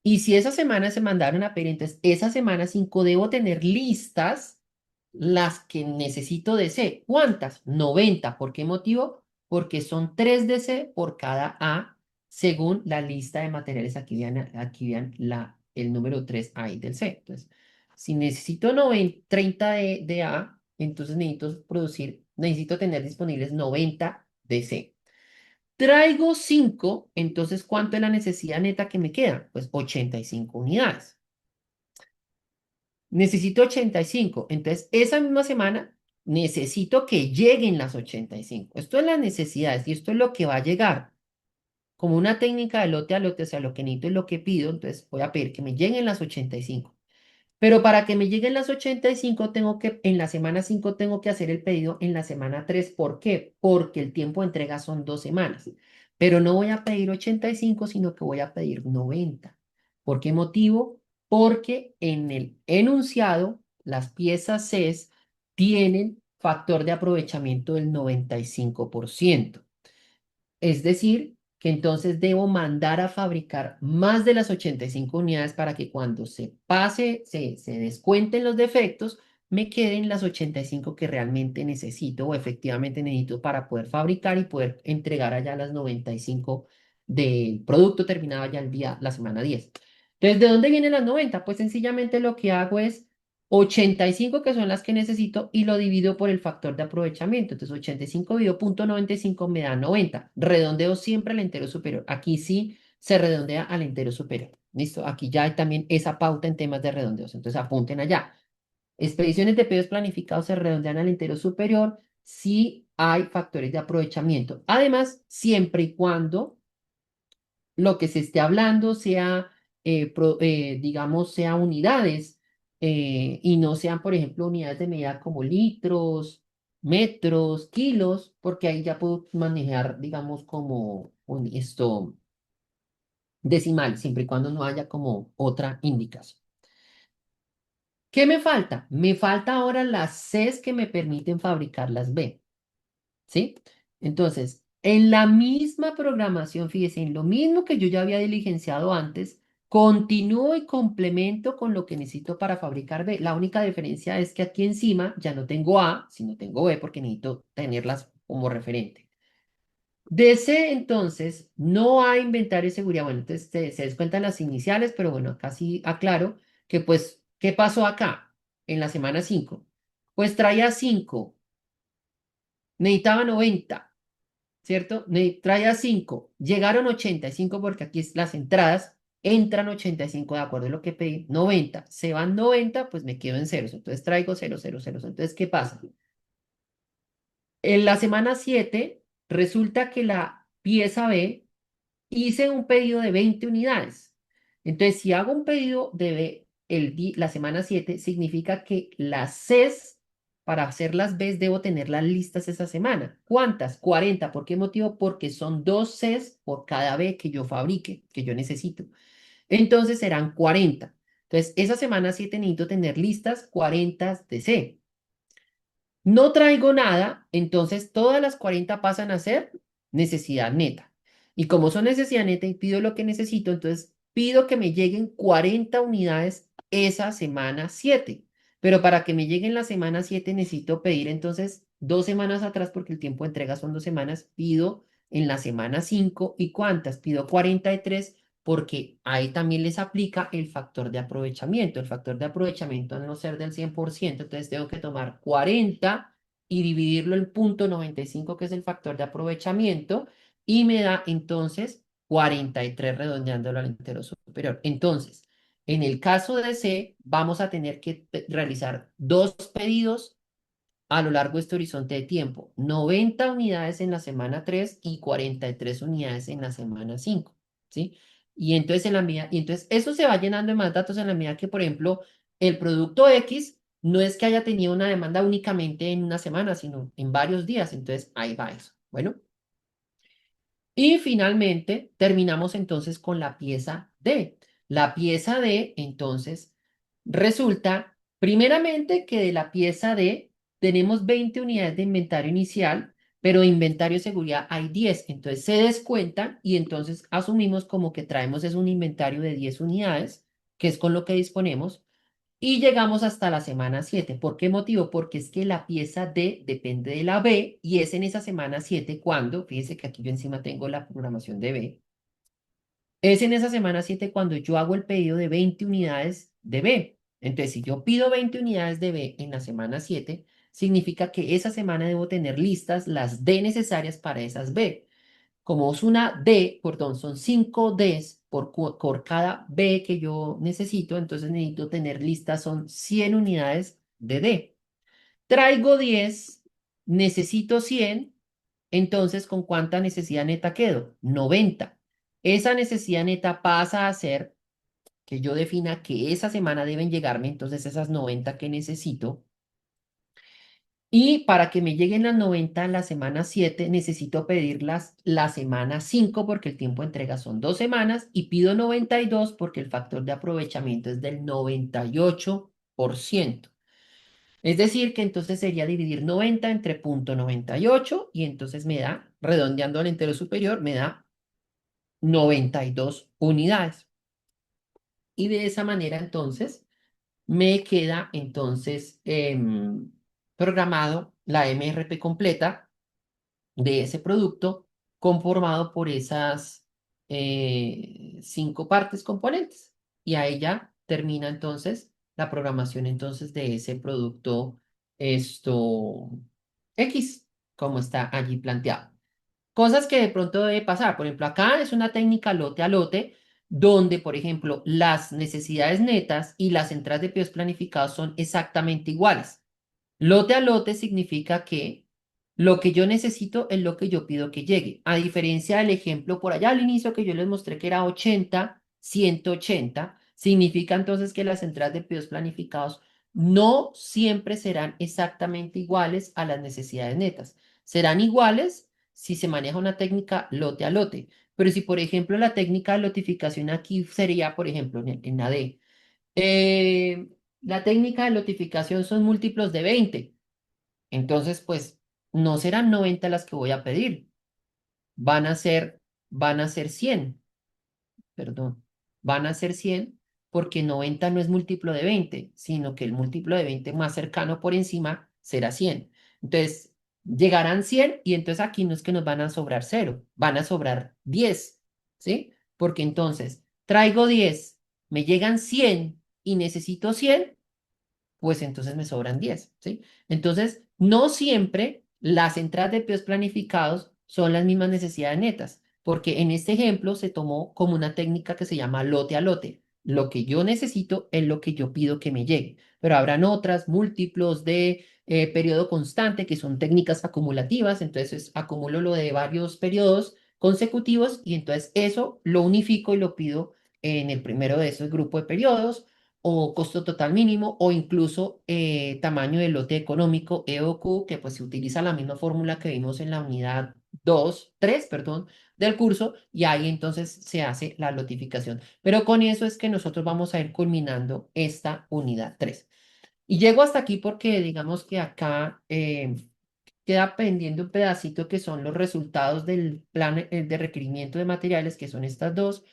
Y si esa semana se mandaron a pedir, entonces esa semana 5 debo tener listas las que necesito de C. ¿Cuántas? 90. ¿Por qué motivo? Porque son 3 de C por cada A según la lista de materiales. Aquí vean el número 3 ahí del C. Entonces, si necesito 90, 30 de A, entonces necesito tener disponibles 90 de C. Traigo 5, entonces ¿cuánto es la necesidad neta que me queda? Pues 85 unidades. Necesito 85, entonces esa misma semana necesito que lleguen las 85. Esto es las necesidades y esto es lo que va a llegar. Como una técnica de lote a lote, o sea, lo que necesito es lo que pido, entonces voy a pedir que me lleguen las 85. Pero para que me lleguen las 85, en la semana 5 tengo que hacer el pedido en la semana 3. ¿Por qué? Porque el tiempo de entrega son 2 semanas. Pero no voy a pedir 85, sino que voy a pedir 90. ¿Por qué motivo? Porque en el enunciado, las piezas CES tienen factor de aprovechamiento del 95%. Es decir, que entonces debo mandar a fabricar más de las 85 unidades para que cuando se descuenten los defectos, me queden las 85 que realmente necesito o efectivamente necesito para poder fabricar y poder entregar allá las 95 del producto terminado ya la semana 10. Entonces, ¿de dónde vienen las 90? Pues sencillamente lo que hago es 85 que son las que necesito y lo divido por el factor de aprovechamiento. Entonces 85 dividido 0.95 me da 90. Redondeo siempre al entero superior. Aquí sí se redondea al entero superior. ¿Listo? Aquí ya hay también esa pauta en temas de redondeos. Entonces apunten allá. Expediciones de pedidos planificados se redondean al entero superior si hay factores de aprovechamiento. Además, siempre y cuando lo que se esté hablando sea, digamos, sea unidades y no sean, por ejemplo, unidades de medida como litros, metros, kilos, porque ahí ya puedo manejar, digamos, como decimal, siempre y cuando no haya como otra indicación. ¿Qué me falta? Me falta ahora las Cs que me permiten fabricar las B. ¿Sí? Entonces, en la misma programación, fíjense, en lo mismo que yo ya había diligenciado antes, continúo y complemento con lo que necesito para fabricar B. La única diferencia es que aquí encima ya no tengo A, sino tengo B porque necesito tenerlas como referente. De C, entonces, no hay inventario de seguridad. Bueno, entonces se descuentan las iniciales, pero bueno, acá sí aclaro que pues, ¿qué pasó acá en la semana 5? Pues traía 5, necesitaba 90. ¿Cierto? Traía 5, llegaron 85 porque aquí las entradas entran 85 de acuerdo a lo que pedí, 90, se van 90, pues me quedo en ceros, entonces traigo 0, 0, 0. Entonces, ¿qué pasa? En la semana 7 resulta que la pieza B hice un pedido de 20 unidades. Entonces, si hago un pedido de la semana 7 significa que las Cs, para hacer las Bs, debo tenerlas listas esa semana. ¿Cuántas? 40. ¿Por qué motivo? Porque son 2 Cs por cada B que yo fabrique, que yo necesito. Entonces serán 40. Entonces, esa semana 7 necesito tener listas 40 de C. No traigo nada, entonces todas las 40 pasan a ser necesidad neta. Y como son necesidad neta y pido lo que necesito, entonces pido que me lleguen 40 unidades esa semana 7. Pero para que me lleguen la semana 7 necesito pedir entonces 2 semanas atrás porque el tiempo de entrega son 2 semanas. Pido en la semana 5 y ¿cuántas? Pido 43 porque ahí también les aplica el factor de aprovechamiento. El factor de aprovechamiento al no ser del 100%, entonces tengo que tomar 40 y dividirlo en 0.95, que es el factor de aprovechamiento, y me da entonces 43 redondeándolo al entero superior. Entonces, en el caso de C, vamos a tener que realizar 2 pedidos a lo largo de este horizonte de tiempo, 90 unidades en la semana 3 y 43 unidades en la semana 5, ¿sí? Y entonces, y entonces eso se va llenando de más datos en la medida que, por ejemplo, el producto X no es que haya tenido una demanda únicamente en una semana, sino en varios días. Entonces, ahí va eso. Bueno, y finalmente terminamos entonces con la pieza D. La pieza D, entonces, resulta primeramente que de la pieza D tenemos 20 unidades de inventario inicial, pero de inventario de seguridad hay 10. Entonces se descuentan y entonces asumimos como que traemos es un inventario de 10 unidades, que es con lo que disponemos, y llegamos hasta la semana 7. ¿Por qué motivo? Porque es que la pieza D depende de la B y es en esa semana 7 cuando, fíjense que aquí yo encima tengo la programación de B, es en esa semana 7 cuando yo hago el pedido de 20 unidades de B. Entonces, si yo pido 20 unidades de B en la semana 7, significa que esa semana debo tener listas las D necesarias para esas B. Como es una D, perdón, son 5 Ds por cada B que yo necesito, entonces necesito tener listas, son 100 unidades de D. Traigo 10, necesito 100, entonces ¿con cuánta necesidad neta quedo? 90. Esa necesidad neta pasa a ser que yo defina que esa semana deben llegarme, entonces esas 90 que necesito. Y para que me lleguen las 90 en la semana 7, necesito pedirlas la semana 5 porque el tiempo de entrega son 2 semanas y pido 92 porque el factor de aprovechamiento es del 98%. Es decir, que entonces sería dividir 90 entre punto 98 y entonces me da, redondeando al entero superior, me da 92 unidades. Y de esa manera entonces me queda entonces programado la MRP completa de ese producto conformado por esas 5 partes componentes. Y ahí ya termina entonces la programación entonces de ese producto esto X, como está allí planteado. Cosas que de pronto debe pasar. Por ejemplo, acá es una técnica lote a lote, donde, por ejemplo, las necesidades netas y las entradas de pedidos planificados son exactamente iguales. Lote a lote significa que lo que yo necesito es lo que yo pido que llegue. A diferencia del ejemplo por allá al inicio que yo les mostré que era 80, 180, significa entonces que las entradas de pedidos planificados no siempre serán exactamente iguales a las necesidades netas. Serán iguales si se maneja una técnica lote a lote. Pero si, por ejemplo, la técnica de lotificación aquí sería, por ejemplo, en la D. eh, la técnica de lotificación son múltiplos de 20. Entonces, pues, no serán 90 las que voy a pedir. Van a ser, van a ser 100, perdón. Van a ser 100 porque 90 no es múltiplo de 20, sino que el múltiplo de 20 más cercano por encima será 100. Entonces, llegarán 100 y entonces aquí no es que nos van a sobrar 0, van a sobrar 10, ¿sí? Porque entonces, traigo 10, me llegan 100 y necesito 100, pues entonces me sobran 10, ¿sí? Entonces, no siempre las entradas de POs planificados son las mismas necesidades netas, porque en este ejemplo se tomó como una técnica que se llama lote a lote. Lo que yo necesito es lo que yo pido que me llegue, pero habrán otras múltiplos de periodo constante que son técnicas acumulativas, entonces acumulo lo de varios periodos consecutivos y entonces eso lo unifico y lo pido en el primero de esos grupos de periodos o costo total mínimo o incluso tamaño de lote económico, EOQ, que pues se utiliza la misma fórmula que vimos en la unidad 2 3 perdón, del curso y ahí entonces se hace la lotificación. Pero con eso es que nosotros vamos a ir culminando esta unidad 3. Y llego hasta aquí porque digamos que acá queda pendiente un pedacito que son los resultados del plan de requerimiento de materiales, que son estas dos,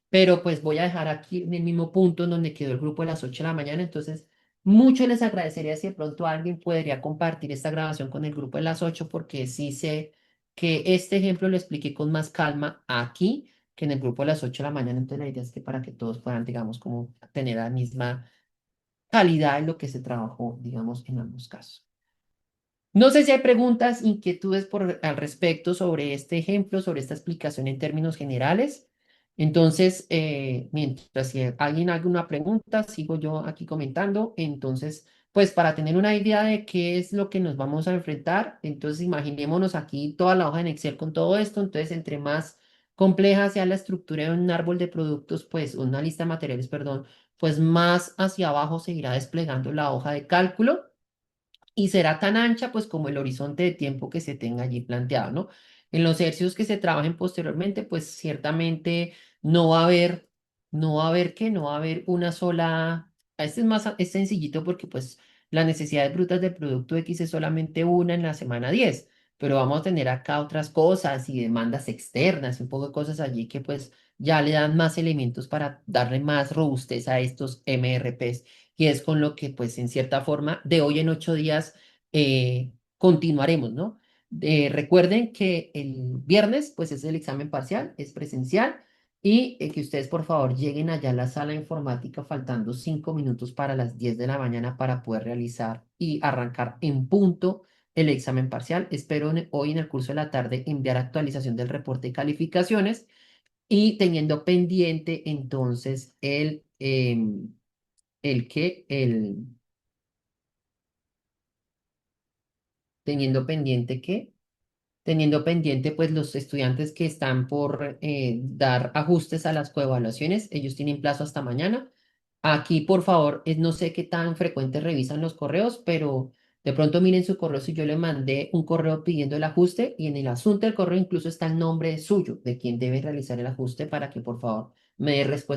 pero pues voy a dejar aquí en el mismo punto en donde quedó el grupo de las 8 de la mañana, entonces mucho les agradecería si de pronto alguien podría compartir esta grabación con el grupo de las 8 porque sí sé que este ejemplo lo expliqué con más calma aquí que en el grupo de las 8 de la mañana, entonces la idea es que para que todos puedan, digamos, como tener la misma calidad en lo que se trabajó, digamos, en ambos casos. No sé si hay preguntas, inquietudes al respecto sobre este ejemplo, sobre esta explicación en términos generales. Entonces, mientras si alguien haga una pregunta, sigo yo aquí comentando. Entonces, pues para tener una idea de qué es lo que nos vamos a enfrentar, entonces imaginémonos aquí toda la hoja en Excel con todo esto. Entonces, entre más compleja sea la estructura de un árbol de productos, pues una lista de materiales, perdón, pues más hacia abajo se irá desplegando la hoja de cálculo y será tan ancha pues como el horizonte de tiempo que se tenga allí planteado, ¿no? En los ejercicios que se trabajen posteriormente, pues ciertamente no va a haber, no va a haber una sola, este es más, es sencillito porque pues las necesidades brutas del producto X es solamente una en la semana 10, pero vamos a tener acá otras cosas y demandas externas y un poco de cosas allí que pues ya le dan más elementos para darle más robustez a estos MRPs y es con lo que, pues, en cierta forma, de hoy en 8 días continuaremos, ¿no? Recuerden que el viernes, pues, es el examen parcial, es presencial, y que ustedes, por favor, lleguen allá a la sala de informática faltando 5 minutos para las 10 de la mañana para poder realizar y arrancar en punto el examen parcial. Espero hoy en el curso de la tarde enviar actualización del reporte de calificaciones y teniendo pendiente entonces el que el teniendo pendiente que teniendo pendiente pues los estudiantes que están por dar ajustes a las coevaluaciones, ellos tienen plazo hasta mañana. Aquí, por favor, no sé qué tan frecuente revisan los correos, pero de pronto miren su correo si yo le mandé un correo pidiendo el ajuste y en el asunto del correo incluso está el nombre suyo, de quien debe realizar el ajuste para que por favor me dé respuesta.